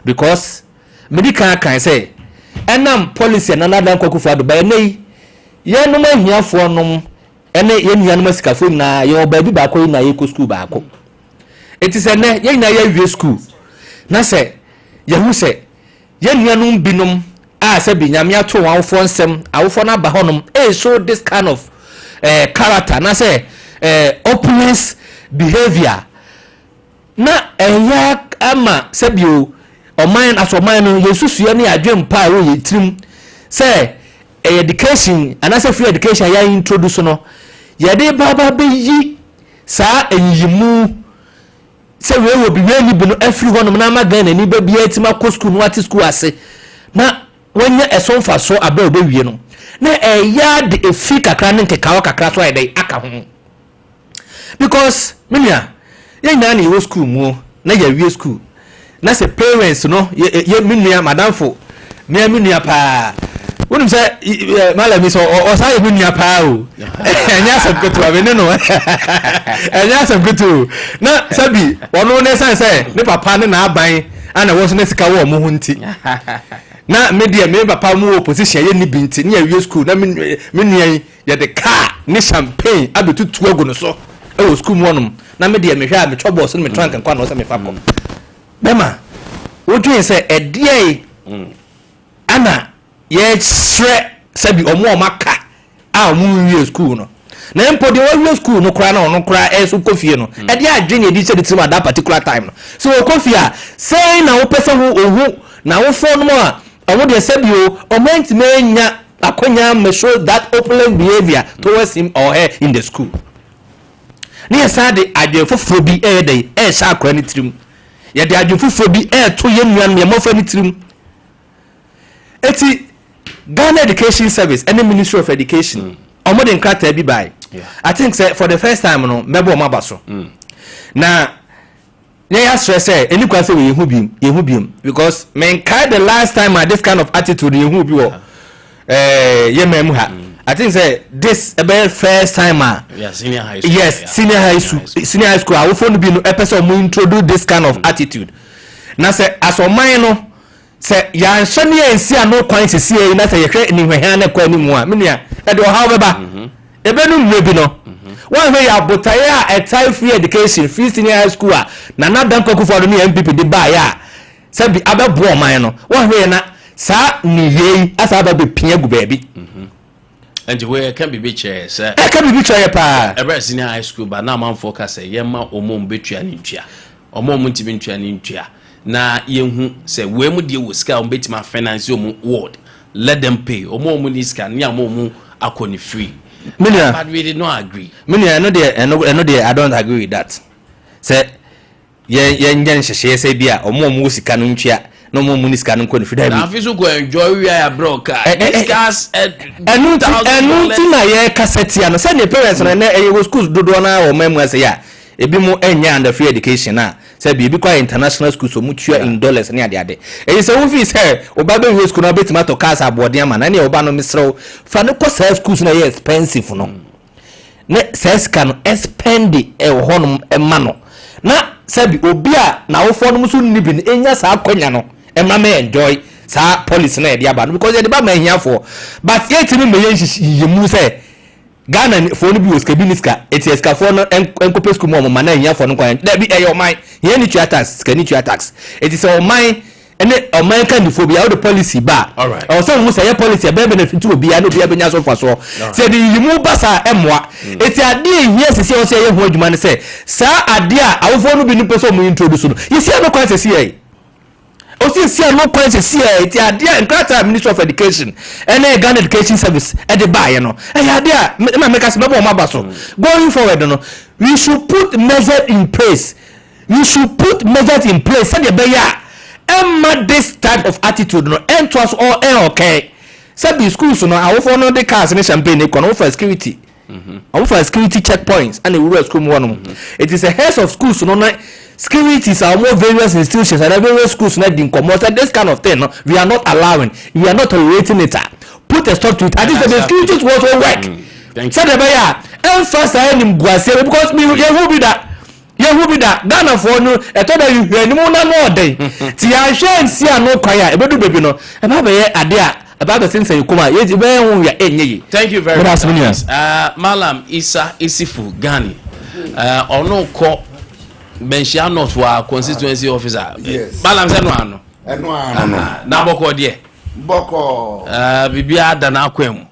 because medical kan say enam policy na nadan kwakufu ado ba nei ye no mahiafo nom ene ye nuanom asikafo na ye oba bi ba ko na ye ko school ba ko it is ene ye na ye wie school na se ye hu se ye nuanom binom se bi nyame ato wanfo nsem awofo na ba honom show this kind of character na se openness behavior na eya ama se bi oman asoman no yesusuye ne adwempa wo ye trim se education anase free education ya introduce no ye de baba be yi sa enyimu se we wo bi we ni bi no afri honom na magan na ni ba bi atima ko school no ati school ase na wonya esonfa so aba oba wie no na ya de efi kakra ne nkeka kakra so ayde aka ho because minia ye nyina na ye school mu na ya wie school na se parents no ye minua madamfo me minua pa wonum se malami so o sa ye minua pa o enya sabketu abene no enya sabketu na sabi wono ne san se ne papa ne na aban ana wo so ne sika wo mo hunti na media me papa mu opposition ye ni binti ne ya school na minua ye de car ne champagne abetutu agu no so e wo school mu onum na media me hwa me chobo so me trunk nkwa no so me fa ko bema wodwen se edie ana ye sre sabi omo maka omo wie school no na mpo de wie school no kra na ono kra so kofie no edie adwen edi se de tim at that particular time no so kofie a say na wo pese ho ohu na wo fo no a omo de sabi o moment menya akonya me show that opulent behavior towards him or her in the school ni asade adwen foforo bi sha akra ni trim ye de adwufufo bi to ye nuan me mofa ni tirim eti Ghana Education Service and the Ministry of Education omo de nkrata bi bai I think say for the first time no mebo ma baso na ye ya stress say eni kwa say we yehu biem because men kai the last time at this kind of attitude yehu bi wo ye mem ha I think say this about first time senior high school senior high school I phone bi no e person mo introduce this kind of attitude na say asoman no say ya nshani ensi ano kwan sisi e na say ye hwe ni hwe na kwa ni mu a menia e de ohaw beba e be no mwe bi no one way ya botaye a time free education free senior high school na dan kwakufu ado ni MPP de ba ya say bi abebo oman no one way na sa ni yei asa aba pia gu ba bi and we can be chair sir can be chair pa ever senior high school but now man focus say yema omom betua ni ntua omom ntimi ntua ni ntua na yehu say we mu de wo ska ombetima finance omu ward let them pay omom ni ska ni amom akoni free Minia, but we did not agree. Minia, I don't agree with that. Say ye nyan sheshe say bia omo mu sika no ntwa no mo mu sika no nkɔ no free na afiso go enjoy we are broke discuss enu ti na ye cassette ya no say the parents na e go schools dodo na o memu ase ya ebi mo enya under free education na say bi kwa international school so mu tua in dollars ne ade e say wo fi say oba be high school na betima to cars abode ama na ne oba no misrew fa ne ko say schools na ye expensive no ne says can spend e ho no e ma no na sabi obi a na wo fo no so ni bi enya sa akonya no e ma me enjoy sa policy na e dia ba no because e ba ma ehia for but yet me ye mu say Ghana for no bi oskabiliska etieska for no enkope school mo ma na ehia for no kwan da bi e your mind here ni tua tax can ni tua tax it is our mind ene o man kan di phobia the policy ba o so mu say your policy e be benefit obi a no obi a benya so fa so say the yimu basa emwa eti ade ehia sese o say ye ho adwuma ne say sa ade a awofo no bi ni person mu introduce no yesi no kwan sese ye o si no kwan sese ye eti ade a Nkrata Ministry of Education ene Ghana Education Service e de ba ye no e ade a na make us mebo ma ba so going forward no we should put measures in place so the be ya Emma this type of attitude no to us all okay. Sabi schools no awofo no de cars ne champagne no for security. For security checkpoints and the rural school one. It is a heads of schools no securities are more various institutions and various schools not being commoted this kind of thing no we are not allowing. We are not tolerating it. Put a stop to it. At least the securities will also work. Said the ya first I am guase because me who be that who be that Ghana for no e to da you ni mo na no dey ti ya hwe nsi ano kwaya e bedu bebi no e ba be ade a e ba be sense yikuma ye ti be hu ya enye yi. Thank you very much. Malam Isa Isifu Gani ono ko benchia not wa constituency officer. Yes. Malam se no ano na boko de boko bibia da na akwam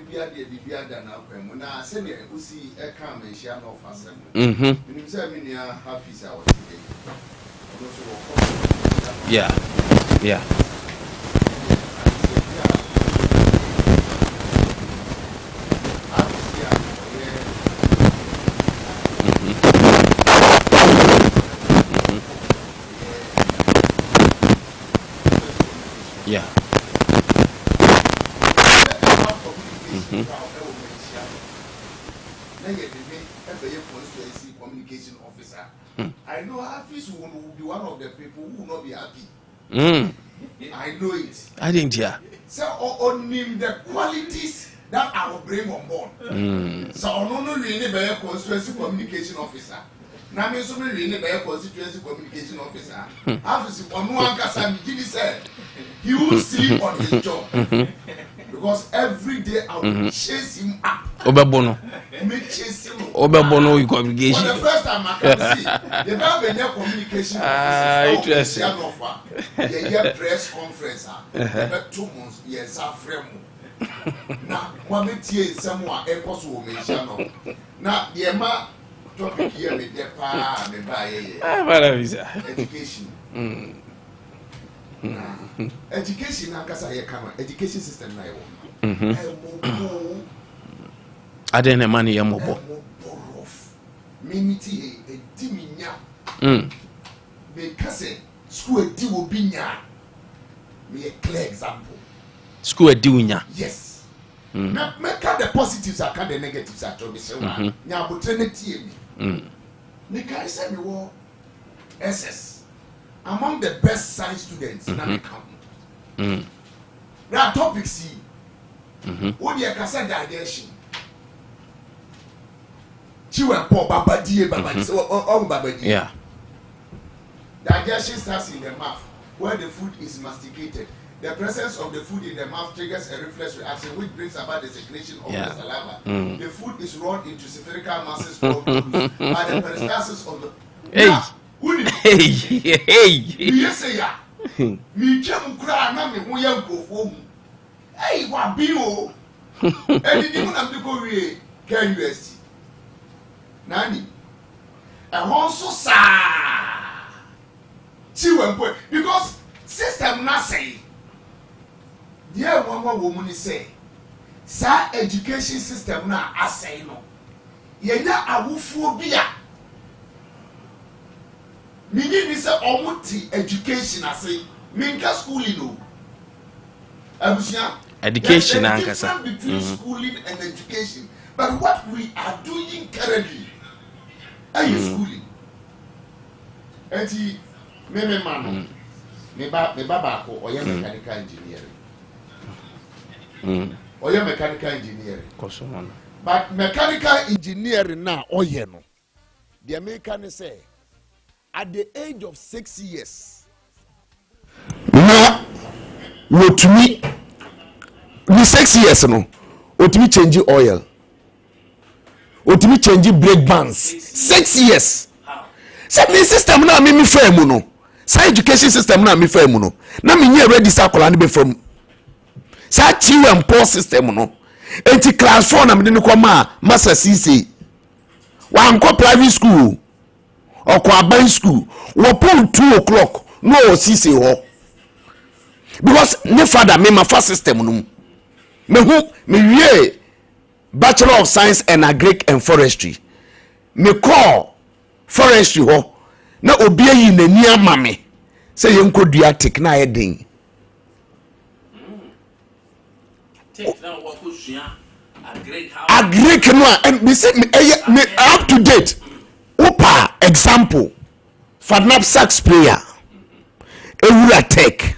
bibia da na akwam na se ne usi e ka benchia no officer yeah. Yeah. Communication officer. I know Hafiz will be one of the people who will not be happy. I know it. I didn't hear. So on him the qualities that I will bring on board. So on really be a constituency communication officer. Now me so really be a constituency communication officer. Hafiz on one kasa me said he will sleep on his job. Because every day I will chase him up. Obebono. Me chase him. Obebono communication. For the first time I can see the Babenya communication interesting. Yeah, press conference. About 2 months, yes, I frame. Now, one metie someone a possible mention. Now, the Emma topic here with the pa me buy education. Education ankasa ye kama education system na yo adene mani ye mobo miniti e diminya me kase school di wo binya me a clear example school di unya yes na make the positives and the negatives at to be say nya botre na tie mi me kai say me wo SS among the best science students in America. There are topics here. What you can say digestion. Chiwe po babadi babadi. Yeah. Digestion starts in the mouth, where the food is masticated. The presence of the food in the mouth triggers a reflex reaction which brings about the secretion of the saliva. The food is run into spherical masses by the peristalsis of the. Hey. Hey. Yes, ya. Me chem kra na me ho yankofo mu. Hey, wa bi o. Eni mu na me ko wie Ken University. Nani? E ho so sa. Chiwempo because system na say. There one woman say. Sa education system na asay no. Ye na awufuo bia. Meaning is omuti education ase minka schooling no abusia education ankasa between schooling and education but what we are doing currently ayi schooling enti me man me ba ko oye mechanical engineering oye mechanical engineering but mechanical engineering na oye no the American say at the age of 6 years na wotumi ni 6 years no wotumi change oil wotumi change brake bands 6 years say me system na me fair mu no say education system na me fair mu no na me nye ready sakola ne be from say chiwe mpo system no enti class 4 na me ne ko ma master CC wa nko private school or aban school we pull 2 o'clock no CC ho because ne father me my first system no me hu me wie Bachelor of Science and Agric and Forestry me call forestry ho na obi ayi nani amame say yenko dua tek na yedin take na wo ko sua agric no and me say me up to date upa example for knapsack sprayer ewura tech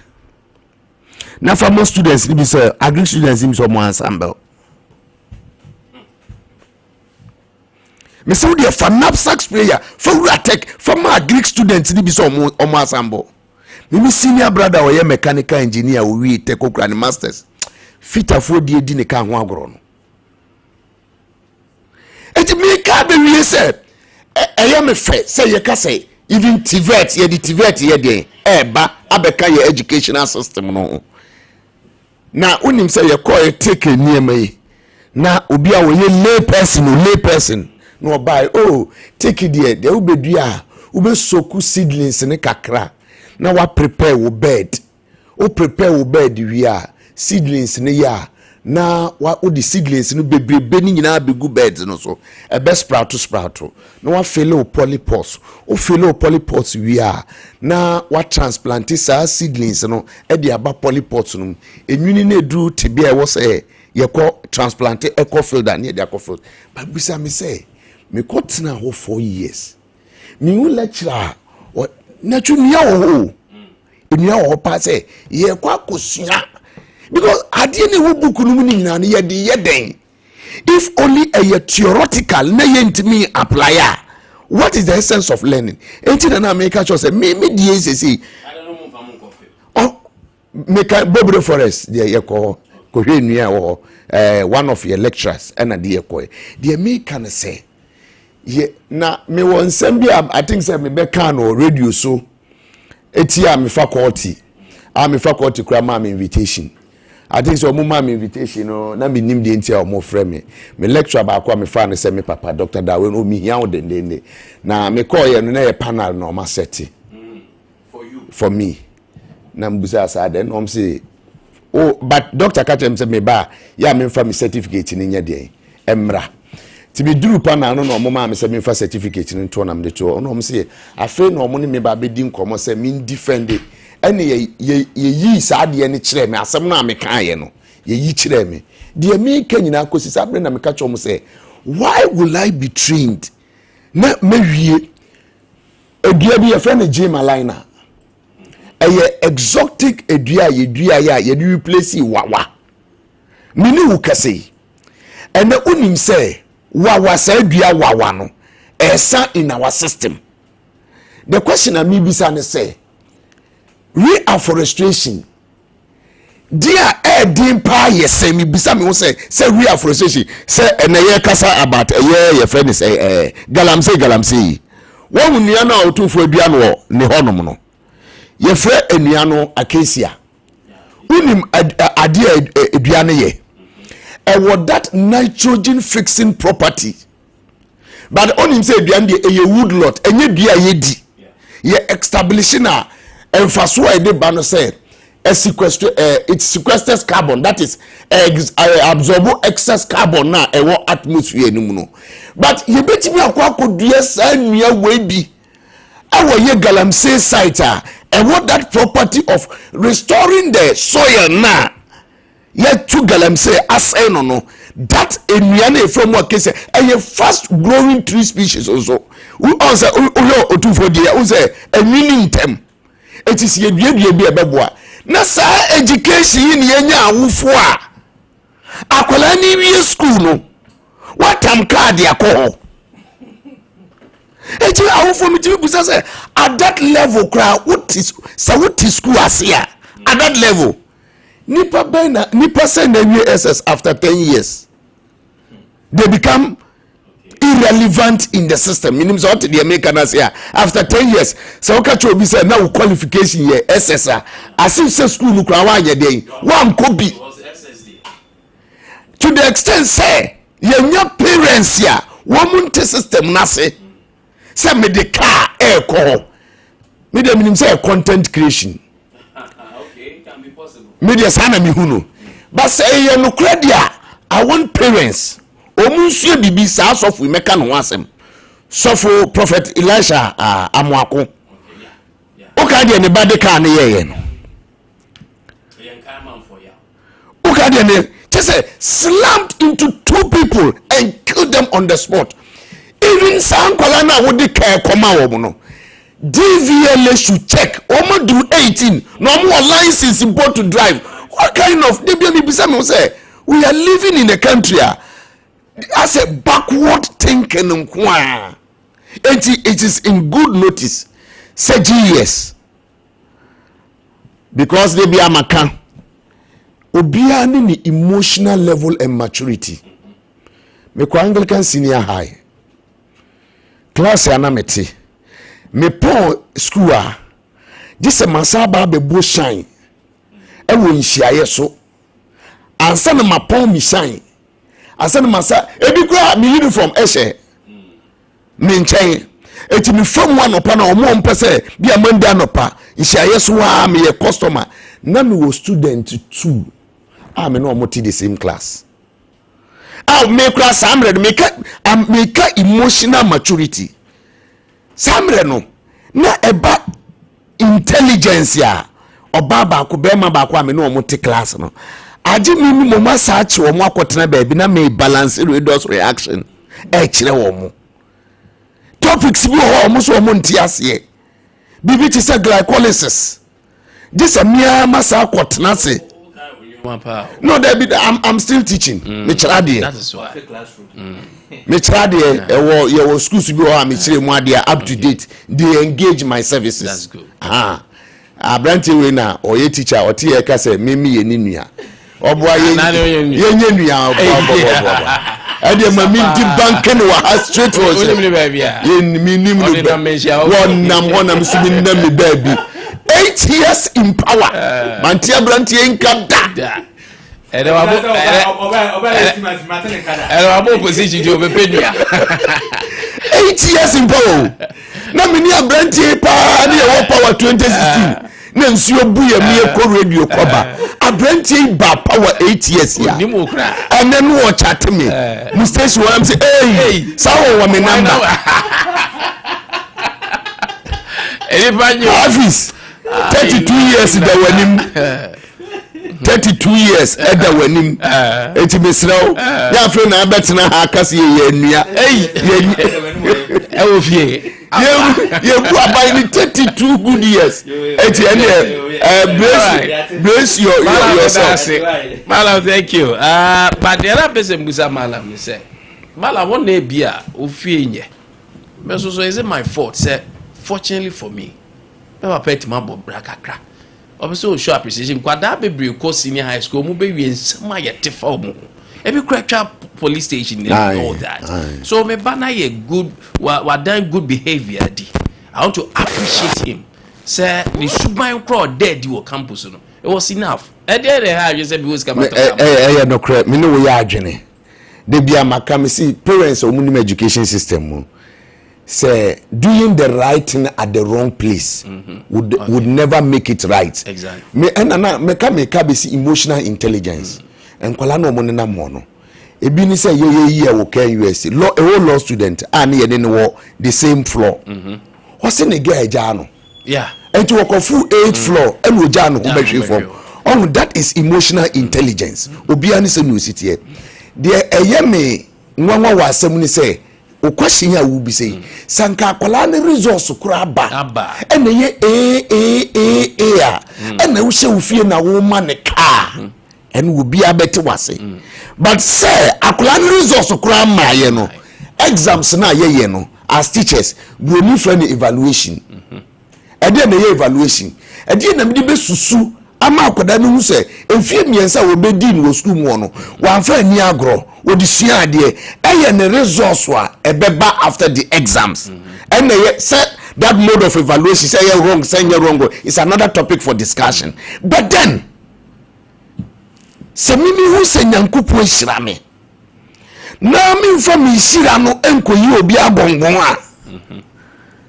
na for most students ni be say agric students ni so mo ensemble me say we for knapsack sprayer for ewura tech for my Greek students ni be so mo ensemble me senior brother oye mechanical engineer we take okra ni masters fitafo die di ne ka ho agoro no eti me ka be wie say eye me fe say ye ka say even TVET ye di TVET ye den ba abeka ye educational system no na unim say ye call ye take niema yi na obi a wo ye lay person no buy oh take it there they ubedua ube soku seedlings ne kakra na wa prepare wo bed o prepare wo bed wi a seedlings ne ya na wa o di seedlings no bebrebe ni nyina begu beds no so e be sprout na wa fill o polypods wi a na wa transplant sa seedlings no e di aba polypods no enwini na edu tibia wo say ye ko transplant eco field and ye di eco field but bisa me say me ko tena ho 4 years me u lecturer na chunia wo enia wo pa say ye kwa kosua because adie ne wo book no ni nyina ne ye de ye den if only a theoretical na ye ntimi apply what is the essence of learning enti na America cho say me die say I don't know move coffee oh make Bobro Forest there ye ko hwe nua wo one of your lecturers and na de ko the American say ye na me won nsem bi I think say me be kan no radio so eti am faculty kura ma invitation I think so mama invitation no na me nim de enti a mo frɛ me lecture ba kwa me fa ne say me papa Dr. Dawe no mi hia odendende na me call ye no na ye panel no ma set for me na mbusa asa den no say oh but Dr. Kachem say me ba ya me fa me certificate ni nya de emra ti be duru panel no mo ma me say me fa certificate ni to na me de to no mo say afa no mo ni me ba be di nkomo say me defend it ene ye yi saade ne kire me asem na me kan ye no ye yi kire me de me kan nyina kosi sabre na me ka chom say why will I be trained na mewie edua bi ye friend Jima liner eye exotic edua ye replace wawa mini wo kase ene unim say wawa sa edua wawa no esa in our system the question na me bisa ne say reforestation dia din pa yese mi bisa me wo say reforestation say eneye kasa about ye friend say galamsey wo nua na otufo adua no ne honom no ye fre enua no acacia unim ade adua ne ye what that nitrogen fixing property but onim say adua ne ye wood lot enye dua ye di ye establishing a emfaso e de ba no say it sequesters carbon, that is absorb excess carbon na e wo atmosphere ni mu no but ye betimi akwa kodua sa nua we bi awo ye galamsey site and what that property of restoring the soil na ye to galamsey as no that enua na from what case a fast growing tree species also on say uyo otufo dia u say enwini ntem etisi eduedue bi ebeboa na sa education ni enya awufo a akwala ni wie school no watam card yakoho eti awufo mi ti busa say at that level cry what is school asia at that level nipa say na wie SS after 10 years they become irrelevant in the system. Meaning what the American say after 10 years so catch obi say now qualification here SSR as if say school no kra wa dey one copy to the extent say your parents here woman system na say me the car air call me dey meaning say content creation okay it can be possible me dey sana me huno but say you no credit I want parents omunsuo bibi saa sofo meka no asem sofo prophet Elisha amwako oka de ne bade ka ne yeye no oka de ne just slammed into two people and killed them on the spot. Even sankwala na wo de ka koma wo no DVLA should check omo do 18 no mo license both to drive. What kind of they be bisa me say we are living in a country as a backward thinking it is in good notice say GS because they be amaka obia ni emotional level and maturity me kwa Anglican senior high class anamete me pon school a just masaba be bo shine e wo nhia so ansa na mapon mi shine ansa na masa ebi kwa mi uniform ehye me nchen eti mi from one opa na omo mpese bia mande anopa nhia so a me ye customer na me wo student too me no omo ti the same class me class amred make emotional maturity samre no na eba intelligence ya obaba ko bema ba ko ame no omo te class no age mi mo ma sa achi omo akotena ba bi na me balance reduce reaction kire omo topics bi ho omo so omo nti ase bibi ti say glycolysis this a mere masa akotena se no I'm still teaching me chirade that is why classroom me chirade your schools bi o me chire mu ade up to date they engage my services. That's good. Abranti we na oye teacher oti e ka say memi ye ni nua oboa ye nye nua oboa ade mami di bank no wa straight was ye mi nim no wonam so mi nam me baby 8 years in power manti abranti ye nka da ere wabo position to be pedua 8 years in power na me ni abranti pa na ye wo power 2016 na nsuo buye mi ko radio koba abranti ba power 8 years ya and then wo chat me mu station am say hey sawo wa me number office 32 years da wanim 32 years eda wanim eti besraw ya fre na abetena ha akase ye nua wo fie ye bu abai ni 32 good years eti brace yourself. Malam, thank you. But the other person busa malam say malam won na bia ofie nye me so is it my fault say fortunately for me me papa ti ma bo bra kakra obiso show appreciation kwada bebre ko senior high school mu be wie nsama ye tefa mu e be kra police station and all that. So me bana ye good wa done good behavior di. I want to appreciate him. Say the suban crowd dead you campus no. It was enough. E dey dey how you say because come out. No crap. Me no we adwene. They be amaka me see parents or minimum education system mu. Say doing the right thing at the wrong place would never make it right. Exactly. Me and me ka be see emotional intelligence. And kwala no mo na mo no. Ebi ni say ye wo kan US law a whole law student and ye dey no the same floor. What's in the guy jano? Yeah. And to walk full 8th floor and we jano who be form. Oh, that is emotional intelligence. Obi ani say no sit here. There yeme nwanwa wa asem ni say o question ya will be say sanka akwala ne resource kura aba ene ye a ene wo hye wo fie na wo ma ne car ene wo bia beti wase but say akwala ne resource kura ma ye no exams na ye no as teachers we need for any evaluation e dey na ye evaluation e dey na me be susu ama akwada no hu se enfie miensa wo be di no school mu no wan fa ni agro wo di sua ade eye ne resource wa ebeba after the exams and say that mode of evaluation say you wrong is another topic for discussion but then se mimi hu se nyankopo hira me na mi fa mi hira no enkoyi obi agongon a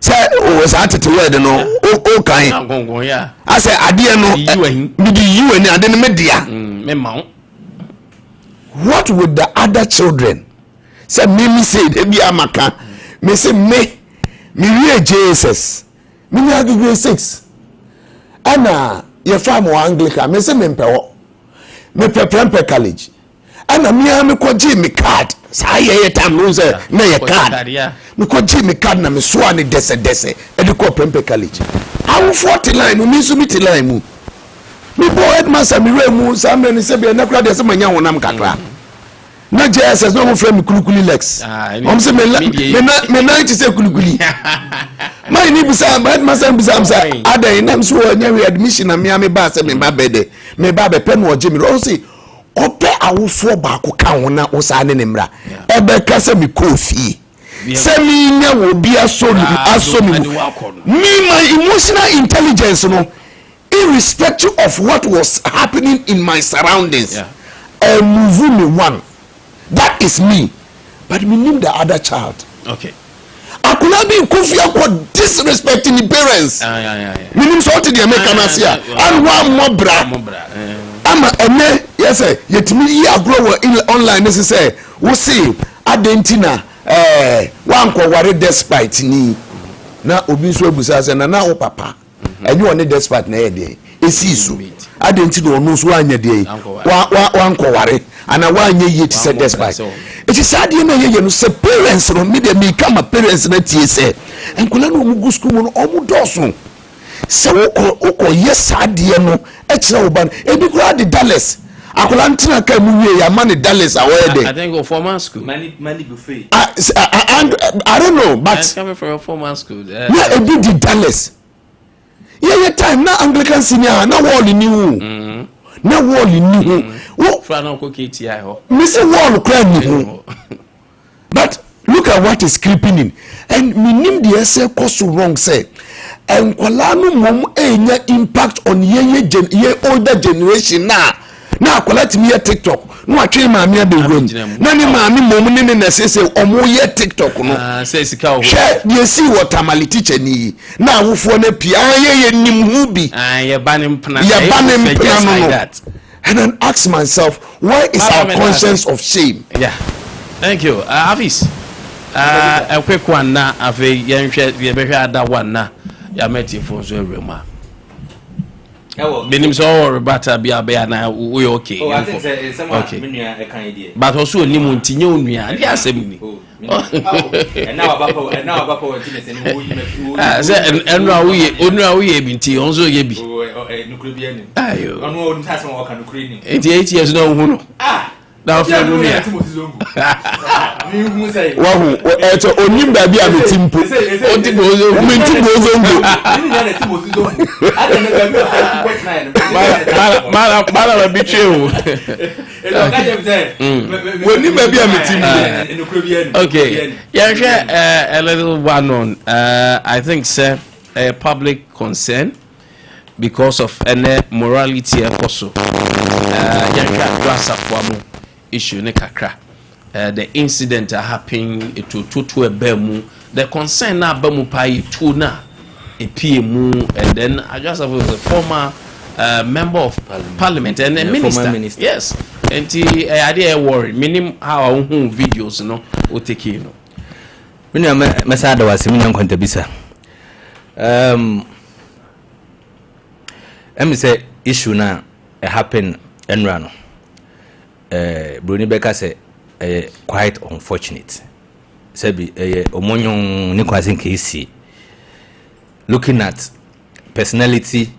say o sa tete word no o kan agongon ya I say ade no me di you ani ade no me dia me ma. What would the other children say? Mimi said ebi amaka me say me read Jesus me na grade 6 ana ye fam o Anglican me say me mpewo me prepare college ana me ko gi me card sa ye time no say na ye card me ko gi me card na me so ani dese e de ko prepare college awu 40 line me so meet line mu me boy headmaster me remu sa me ni se be na kra de se manya wonam kakra na JSS no mo frame me kulukuli lex om se me 90 say kulukuli my ni bisa headmaster bisa am say adan nam so nya we admission na me ba se me ba bede me ba be pen wo jimi o se ope awofo ba ko ka wona o sa ne mra e be ka se me kofi se me nya wo bi aso me my emotional intelligence no irrespective of what was happening in my surroundings move me one. That is me, but me name the other child. Okay. I could not be confused for disrespecting the parents. Me name so to the American Asia and one more bra. I'm a yes sir. Yet me ya grow online. This say we see Adentina one ko worry despite ni na obi so ebusa say na o papa. And you want despite na e dey. Esi so. Adentina no so anya dey. One ko worry. And I want you to say despite it is sad you know you say parents no me dey become a parents na tie say enkola no mu school no omu doso say wo yes sad no e kire wo ban e bi kura the Dallas akola ntina ka mu wie ya man Dallas away there. I think go formal school money buffet I don't know but coming from a formal school yeah e bi the Dallas yeah time na Anglican senior na wall ni na wall ni wo fra na ko KTI ho me say wall kra ni ho but look at what is creeping in and minim the say cause wrong say enkwala no mom enya impact on ye older generation na akwala timi ye TikTok no atwe maame ade room na ni maame mom ni na say omo ye TikTok no say sika ho share ye see what amali teacher ni na awofo na pia ye nim hu bi ye banim pna no. And then ask myself, why is our conscience of shame? Yeah. Thank you. Avis. A quick one now. Ave yenhwe ye behwe that one now. Ya meti for so rema. Benim so rebata bia na we okay. Oh, I think say someone menua e kan idea. But also onimu ntinye onua. Dia asem ni. And now about what say no you. Say onua we ye binti onzo ye bi. Nukuri bi ani. Ayo. Onu on task won kan nukuri ni. 8 years no hu no. Now for no ya. Me hu say. Wa hu eto onim ba bia metimpo. Oti bozo. Metimpo zongo. Ni na na timo zongo. Ada na ba bi 5.9. Mala bi chewo. Onim ba bia metimpo. Okay. Yeah, a little one on I think sir a public concern because of any morality also issue ne kakra the incident happened to a bemu the concern na bemu pai to na a PMU and then I just was a former member of parliament and a minister. Yes, and the idea worry minim how videos no o take you no Minya mesada wase Kwame Nkwantabisa say issue na happen enra no Bruni Beka say quite unfortunate Sebi omonyon ni kwasin kesi. Looking at personality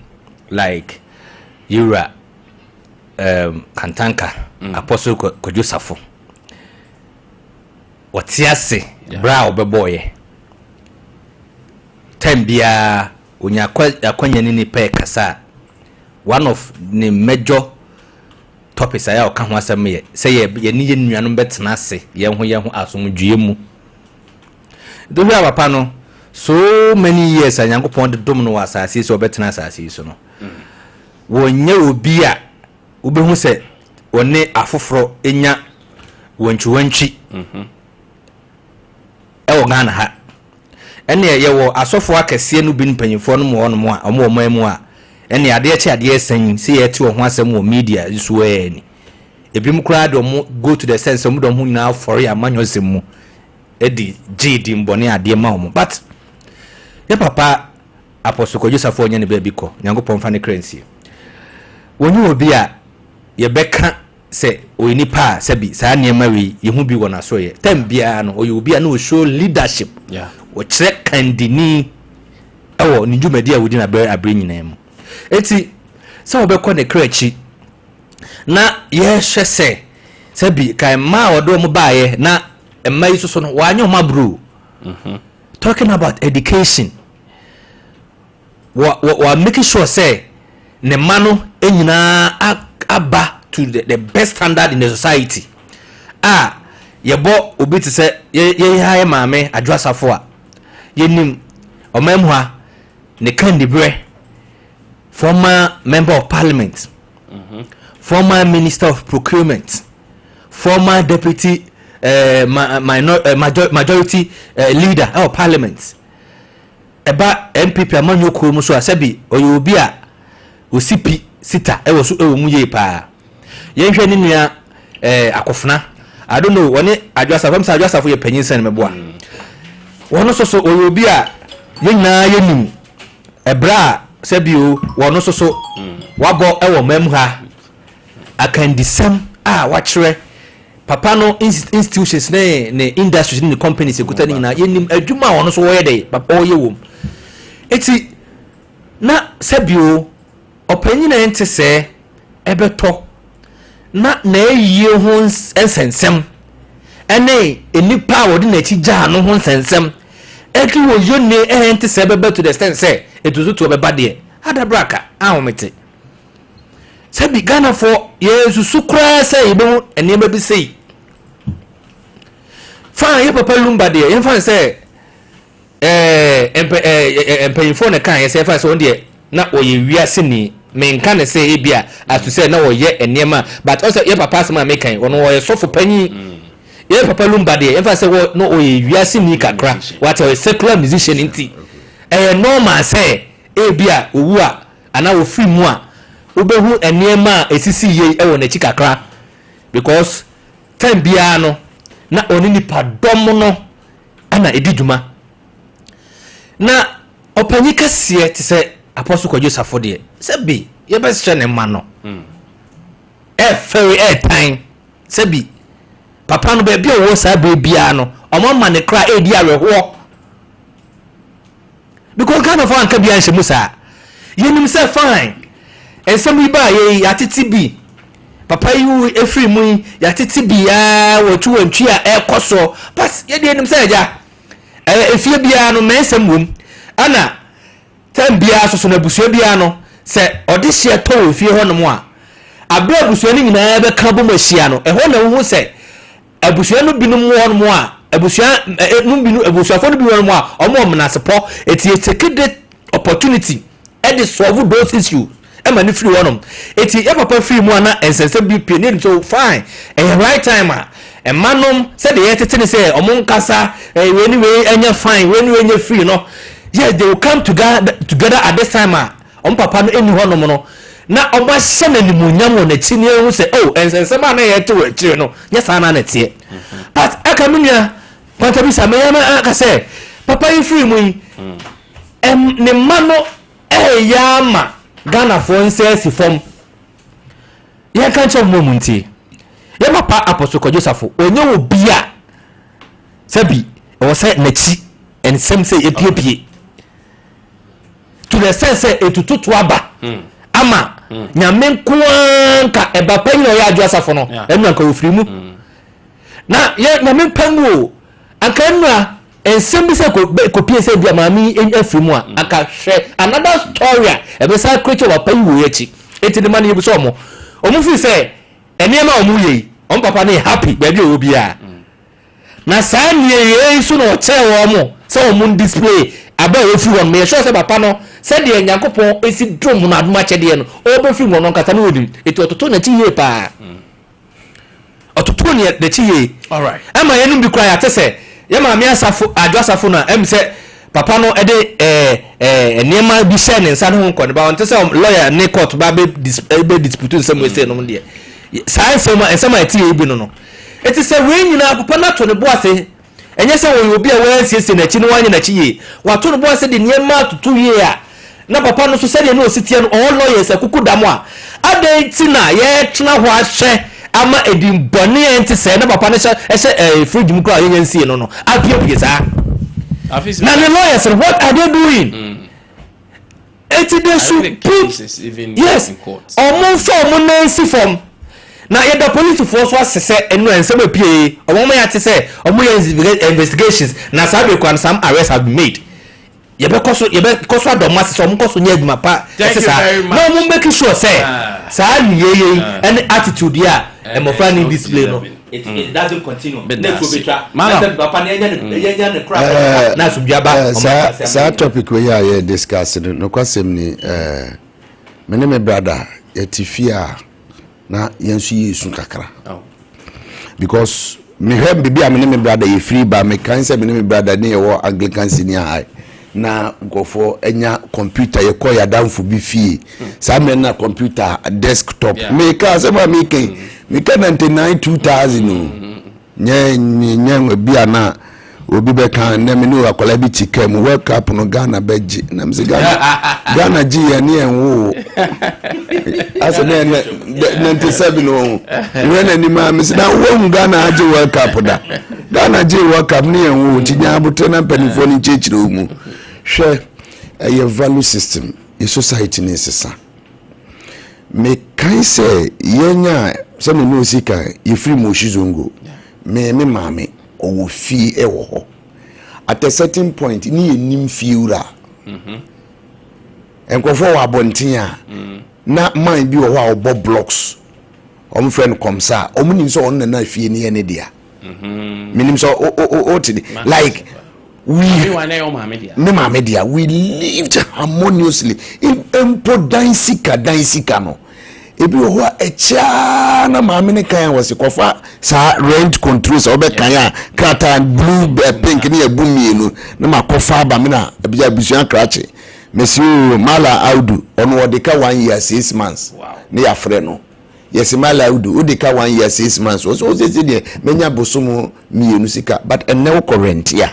like Yura Kantanka Apostle Kojusafo. Watiase bra obeboye. Tembia unya akwanya nini pe kasa. One of the major topics aya oka ho asem ye say ye ni yenuanu betena ase ye ho asomdue mu. Do we papa no so many years Nyankopon de dom no asase so betena asase so no. Wonye obi a obehu se one afoforo enya wantwi ewo Ghana ha ene ye wo asofo akese no bi mpanyimfo no mo no a omo mu a ene ade achi ade esan se ye ti ho asem wo media so ani ebi mu kura do mo go to the sense mo do ho na for ya manyosem mu edi gidi mbone ade ma mo but ye papa Apostle Kojusafo nya ne ba bi ko Nyankopon fa ne currency woni obi a ye beka se oyini pa sebi sa niema wi ye hu bi wona so ye tambia no oyi obi a no show leadership wo kire kandini ewo ni dwumadi a wodi na abre nyina mu eti sa obekọ ne krachi na ye hwese sebi kai ma odo mu baaye na emma yi so no wanyo mabru talking about education wa making sure say ne mano enyina aba to the best standard in the society yebo obi te say ye haye maame adwasafo a yenim omam ha ne kandibre former member of parliament former minister of procurement former deputy majority leader of parliament eba MPP amanyoko mu so asabi oyobi a osipi sita ewo so ewo mu ye pa yenhwe ni nua akofuna I don't know woni adwasafo ye panyin sen meboa wono so oyobi a yenna yenim ebra sabio wono so wabo ewo mam ha akandisam wachre papa no institutions ne industries ne companies ekutani na yenim adwuma wono so woye dey papa woye wom eti na sabio opanyina ente se ebeto na eyiye ho ensensem ene enipa wodi na chi ja no ho ensensem eki wo yone ente se bebe to the extent say etuzu to beba de adabraka ahomete sabi Ghana for yesu sukra say ibe enema bi say fa ye papa lumba de ye fa say empayinfo ne kan ye say fa so de na oye wiase ni menka ne say ebia as to say na oye enema but also ye papa asema mekan wono oye sofo panyi ye papa lumba de ye fa say no oye wiase ni kakra what a secular musician inti normal say ebia owu a ana wo free mu a obehu enema esisi ye ewo na chikakra because time bia no na oni nipa dom no ana ediduma na opanyi kase te se Apostle Kojusafo de sebi ye best ne ma no very time sebi papa no be bia wo sa be bia no omo ma ne kra edi aweho because kind of one ka bia nhye musa yenim say fine ensam iba ye atiti bi papa yu efri mu yatiti bi wo tuwantwi a ekoso pass ye de yenim say ja efie bia no mensam wom ana tambia so na busua bia no se ode hye to efie ho no mo a abra busua ni nyina be ka bo mahia no ho na wo se abusua no binum ho no mo a abusua no binu abusua fo no bi ho mo a omo mnasepo eti take the opportunity and solve those issues ema ni free wonom eti e papa free mu ana ensense bi pie ne so fine right time a manom said the yet ne say omonkasa when we enya fine when we enya free no yes they will come together at this time papa no eni honom no na oba hye na nimunyam won achi ne hu say ensense ma na yet we achi no nya sa na tie but aka menua Nkwantabisa me aka say papa you free mu ne mano yama Ghana for nse form ye kan che mo munti ye papa Apostle Kojusafo onye obia sabi o say nachi and some say epie to the sense etututu aba ama nyame nkoanka eba panyi no ya adwasafo no enu anka ofiri mu na ye nyame panwo anka enu a ensem bi se ko pie se bia maami afiri mu a aka hwe another story a ebe sa creature wa panyi wo yachi eti de man ye bi so omo fi se enema omo ye on papa na happy ba bi obi a na saa nie ye so no che wo mo se omo display aba ofi won me sure se papa no se de nyankopon esi drum na aduma che de no o fi won no kata na odim eti ototo na chi ye pa ototo ne de chi ye all right ama ye no bi kwa ya tese ye ma me asafo adwasafo na em se papa no e de niema bi share ne nsa no nko ne ba won tese lawyer ne court ba be dispute nsem we say no de saa nsema eti ye bi no eti se we nyina papa na to ne bo ase enye se wo obi a we siesie na chi no wanye na chi ye wato ne bo ase de niema tutu ye a na papa no so se de no ositie no all lawyers akuku damo a adanti na ye tena ho ahwe ama edim bone enti se na papa no ehye fridge mu kra ye nsie no apia saa na the lawyers what are they doing they should put even yes in court omo nancy form na ye the police force was say enu ensem apie omo ya say omo investigations na sabe kwan some arrests have been made ye be koso adomas so omo koso nya aduma pa no omo make sure say sa ye and attitude ya emofra ni display no it doesn't continue next will be try papa na cry na subiaba sa topic we ya discuss no kwasem ni me brother etifia na yensu yesu kakra because me hem bibia me brother ye free ba me kan say me brother ne wo Anglican senior high na gofo enya computer ye call ya danfo bi fie sa me na computer desktop me ka say ma me kan 99 2000 nye bia na obi be kan na me no akola bi tika mu world cup no Ghana beji na me say Ghana ji ya ni enwo asa na 97 no we na ni ma me say na wo Ghana aji world cup da Ghana ji world cup ni enwo tinya abote na penifo ni chechire mu hwe a value system a society ni sesa me kan say yenya se me no sika ye free mo shizongo me mame owo fi ewo ho at a certain point ni enim fiura enkofo wa bonten a na man bi wo wa obo blocks om friend komsa om nim so on na fie ni ene dia minim so o like we media we lived harmoniously in dansika no ebi ho echa na maame ne kan wose kofa sa rent controls obe kan ya krata blue pink ne ebumienu na makofa ba me na ebia bisuan krache monsieur Mala Audu ono odeka 1 year 6 months ne ya frɛ no yes Mala Audu odeka 1 year 6 months so say de menya bosomo mienu sika but ennew current ya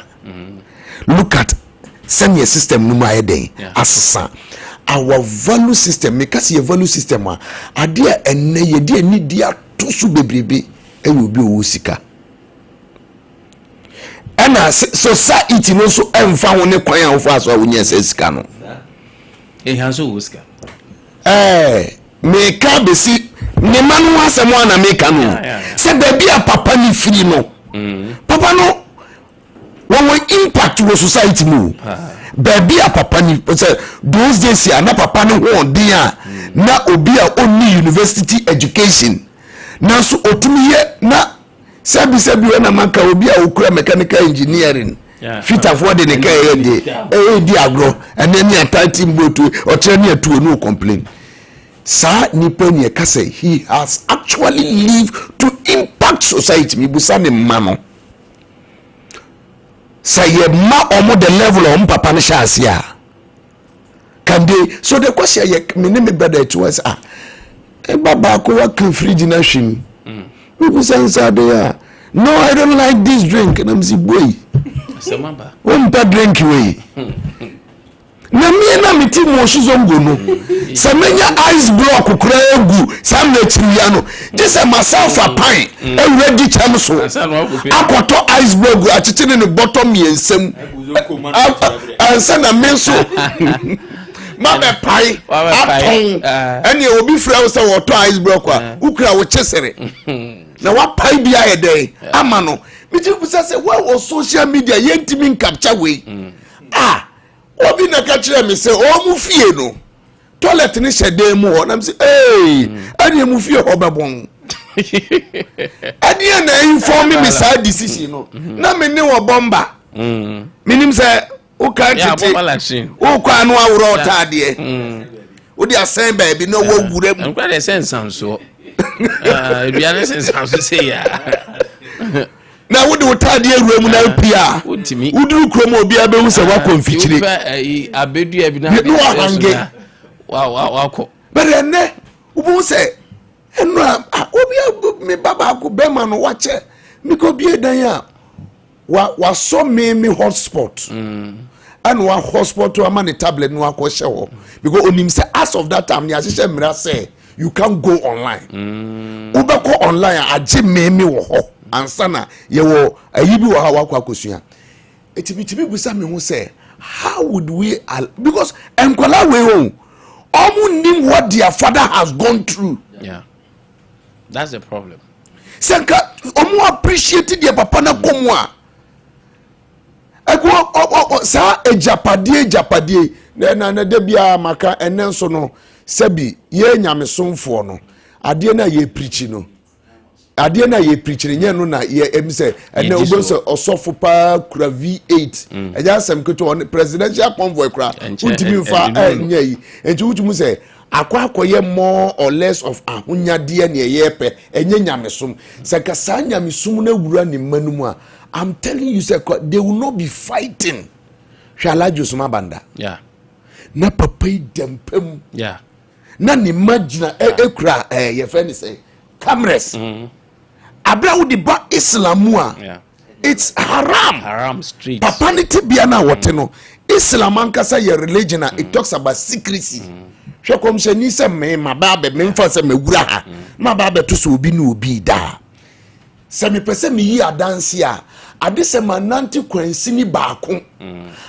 look at senior system no ma yeden asesa our value system because your value system adia enne ye de ni dia to so bebrebe e obi owo sika ana society no so emfa wo ne kwan a fa so wonya sika no hanso wo sika me ka besi ne manu asem ana me ka no se da bia papa ni firi no papa no one impact wo society mu baby a papa ni say those days ya na papa no ho dia na obi a oni university education na so otumi ye na sabi na maka obi a okura mechanical engineering fitter for the ne kai de di agro and then ya tight mbotu o chere ne atu no complain sa nipa ni ka say he has actually lived to impact society mi busa ne mama say ma omo the level of papa ne shasia can they so the question me ne me brother to us baba ko wa kan fridge na hwim we say there no I don't like this drink and I'm say boy semaba won pa drink we na me na meti mo shizongo no se menya ice block kura egu sam na chiriya no just myself a pine e ready cham so akoto ice block achitene ne bottom yensem ansa na me so ma be pai aton ene obi fra wo se wo to ice block a ukura wo chesere na wa pai bia ye dey ama no me ti busa se wa social media yentimi capture we obi na ka kire me se o mu fie no toilet ni shede mu ho na me se ani mu fie ho bebon ani na inform me sa decision no na me ne wo bomba minim se o ka tete o kwa no awro otade o di asen ba bi no wo gure mu kwa de sense so biane sense so say ya na wode wotade awura mu na pia wuduru krom obi abehu se wa konfichire abedua bi na hange wa ko bere ne ubu se enu obi me baba ko be ma no wache mi ko bie dan ya wa so me hotspot and wa hotspot to ama ne tablet no akọ hye because onim se as of that time ne ahye mira say you can go online ubeko online age me wo ho ansana ye wo ayibi wo ha wakọ akosua etibitibi busa me hu say how would we because enkwala we ho omu nim what their father has gone through. Yeah, that's the problem. Senka omu appreciate their papa na komwa ego sa ejapade na de bia maka enenso no sebi ye nyamesomfo no ade na ye preach no ade na ye preach nye no na ye emse ene obonso osofo pa kura V8 eja asem keto on presidential convoy kura utimi mfa nya yi enti utumu se akwakoye more or less of ahunyade na ye pe enye nyamesom se ka sa nyamesom na wura ni manum a I'm telling you, sir, they will not be fighting. Shall Josuma Banda? Yeah. Na papai dempem. Yeah. Na imagine ekra your friend say cameras. Abra udi ba Islamua. Yeah. It's haram. Haram street. Papa ni tibiana wateno. Islam ankasa your religion it talks about secrecy. Hwe kom se ni se me mababe me mfa se me wura ha. Mababe to so obi no obi da. Se me pese me yi adanse a adese mananti kwansi ni baako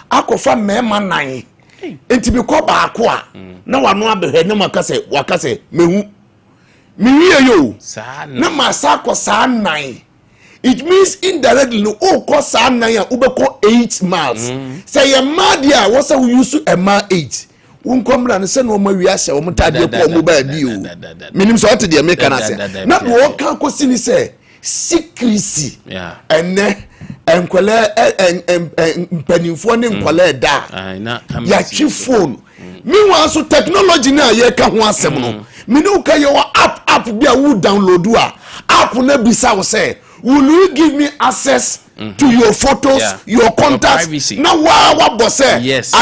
akofa mema nan enti bi ko baako a na wano abehwe ne makase wakase mehu miwie yo na masako sa nan it means indirectly no o ko sa nan a ubeko 8 miles say ye mad a wo say we use a ma 8 unkomra ne se no ma wi ahye wo mutade ko mo ba bi o minim so ote de make na say na wo kan ko sini say secrecy ene enkwale mpanimfo ne nkwale da ya chi phone meanwhile so technology na ye ka ho asem no me no ka ye wa app bia wo download a app na bisa wo say will you give me access to your photos your contacts na wa boss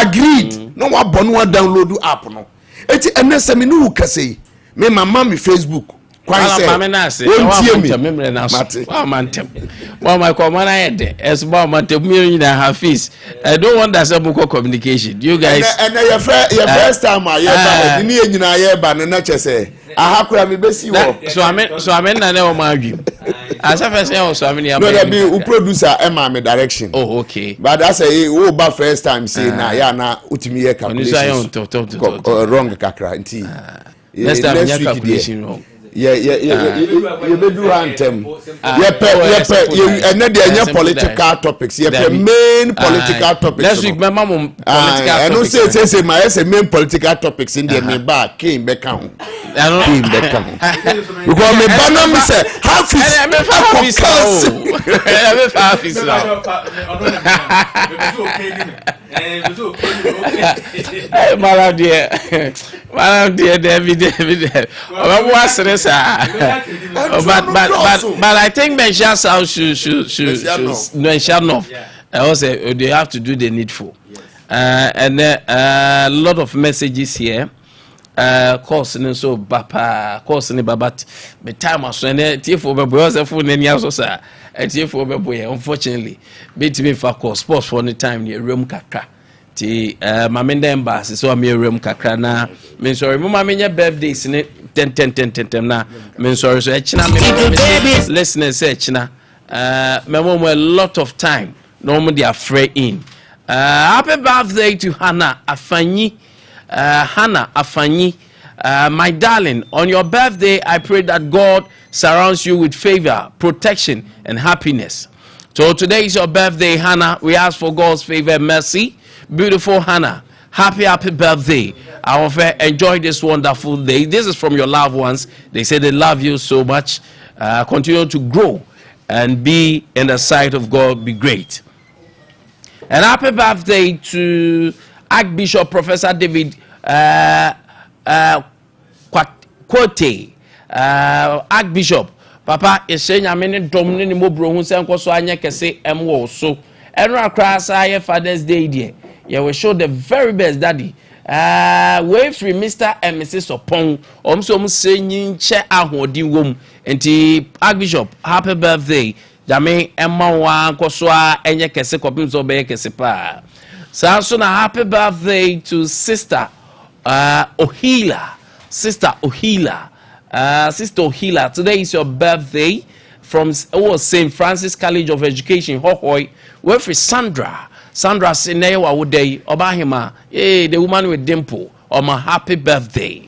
agreed no wa bonu wa download app no eti ene se me no ka say me mama me Facebook Kwala mama na se wa memre na so wa mantem wa my command head as ba mantem me na have face I don't want that some communication you guys and your first time I ba ni nyina ye ba na chese ahakura me besi wo so amen na o ma adwim asa first time so amen ya no there be u producer Emma me direction okay but I say wo ba first time say na ya na utimi ye calculation wrong kakra nti next time ya calculation wrong you be do antem and the political topics main political topics next week my mom political I don't say my main political topics in the me ba came back on because me banner me say half is Madam dear David but I think Menchas House should mention off. Also, they have to do the needful. And a lot of messages here. Course and so bapa course and babat the time was when for the phone and yes sir and for unfortunately bit me for course sports for the time near room kaka ti mamende embassy so am room kakra na me sorry mo mamenye birthdays ne 10 na me sorry so echina me listeners echina memo a lot of time no mo dey afraid in happy birthday to Hannah Afanyi. Hannah Afanyi, my darling, on your birthday I pray that God surrounds you with favor, protection and happiness. So today is your birthday, Hannah. We ask for God's favor and mercy. Beautiful Hannah, happy birthday. I offer enjoy this wonderful day. This is from your loved ones. They say they love you so much. Continue to grow and be in the sight of God. Be great. And happy birthday to Archbishop Professor David Quote, Archbishop Papa is saying I'm in Domini Mobro who sent so I can say M so and across I Father's Day dear. You will show the very best daddy. Way free Mr. and Mrs. Opong some saying chair ahodi wom and Archbishop happy birthday. Jame Emma wa Koswa enye kese kopim so be kese pa. So na happy birthday to Sister Ohila. Sister Ohila. Sister Ohila, today is your birthday from St. Francis College of Education, Hohoi. Where for Sandra. Sandra Sinewa Wudei, Obahima, the woman with dimple, on my happy birthday.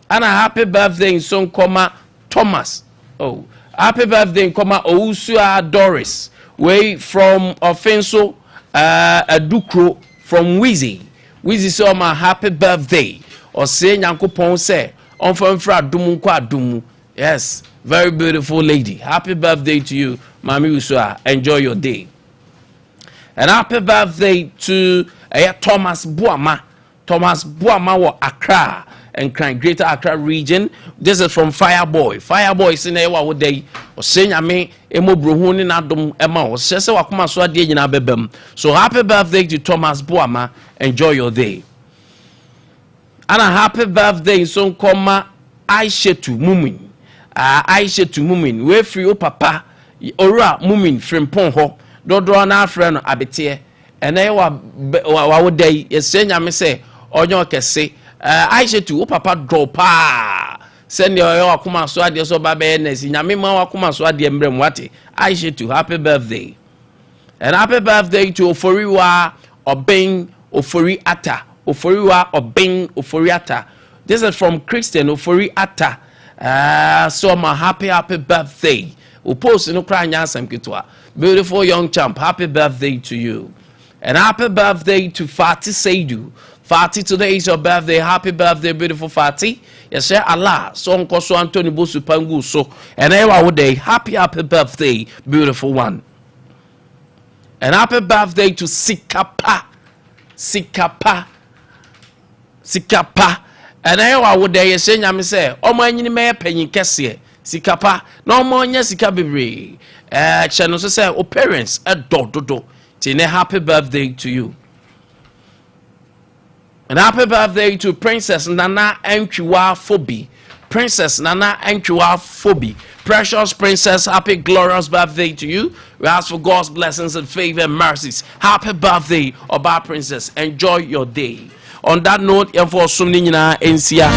And a happy birthday in Son Koma Thomas. Oh, happy birthday in Koma Ousua Doris. Way from Offenso. Adukro from Wizzy. Wizzy saw my happy birthday. Or say Yankopon say on from Dumu kwa Dumu. Yes, very beautiful lady. Happy birthday to you, Mami Usua. Enjoy your day. And happy birthday to Thomas Buama. Thomas Buama wa Accra and Greater Accra region. This is from Fireboy. Fireboy is in a wa day. Or saying I mean emo brohuni na dum ema o sese wakoma so ade nyina bebem. So happy birthday to Thomas Buama. Enjoy your day. And a happy birthday so koma Aishetu Mumin. Aishetu Mumin. We free o papa ora Mumin frimpon ho. Dodro na afre no abete. Ene wa wo day yese nyame se onyo kese. Aishetu o papa drop send your wakuma so ade so ba be na si nyame ma wakuma so ade mbrem wate. Aishetu happy birthday. And happy birthday to Oforiwa Obeng Ofori Ata. Oforiwa Obeng Ofori Ata. This is from Christian Ofori Ata. So my happy birthday. We post no cry nyasam kitwa. Beautiful young champ, happy birthday to you. And happy birthday to Fati Seidu. Fati, today is your birthday. Happy birthday, beautiful Fati. Yes, sir. Allah. So unko so Anthony Bosu Pangu so. And every day, happy birthday, beautiful one. And happy birthday to Sikapa. Sikapa. Sikapa. And every day, yes, sir. I'm say, oh my, you may penny kese. Sikapa. No more, yes, Sikabi. Channel say, oh parents, a do. Tine happy birthday to you. And happy birthday to Princess Nana Enchiwa Phoebe. Princess Nana Enchiwa Phoebe. Precious Princess, happy glorious birthday to you. We ask for God's blessings and favor and mercies. Happy birthday, Oba Princess. Enjoy your day. On that note, for Sumnina Ensia.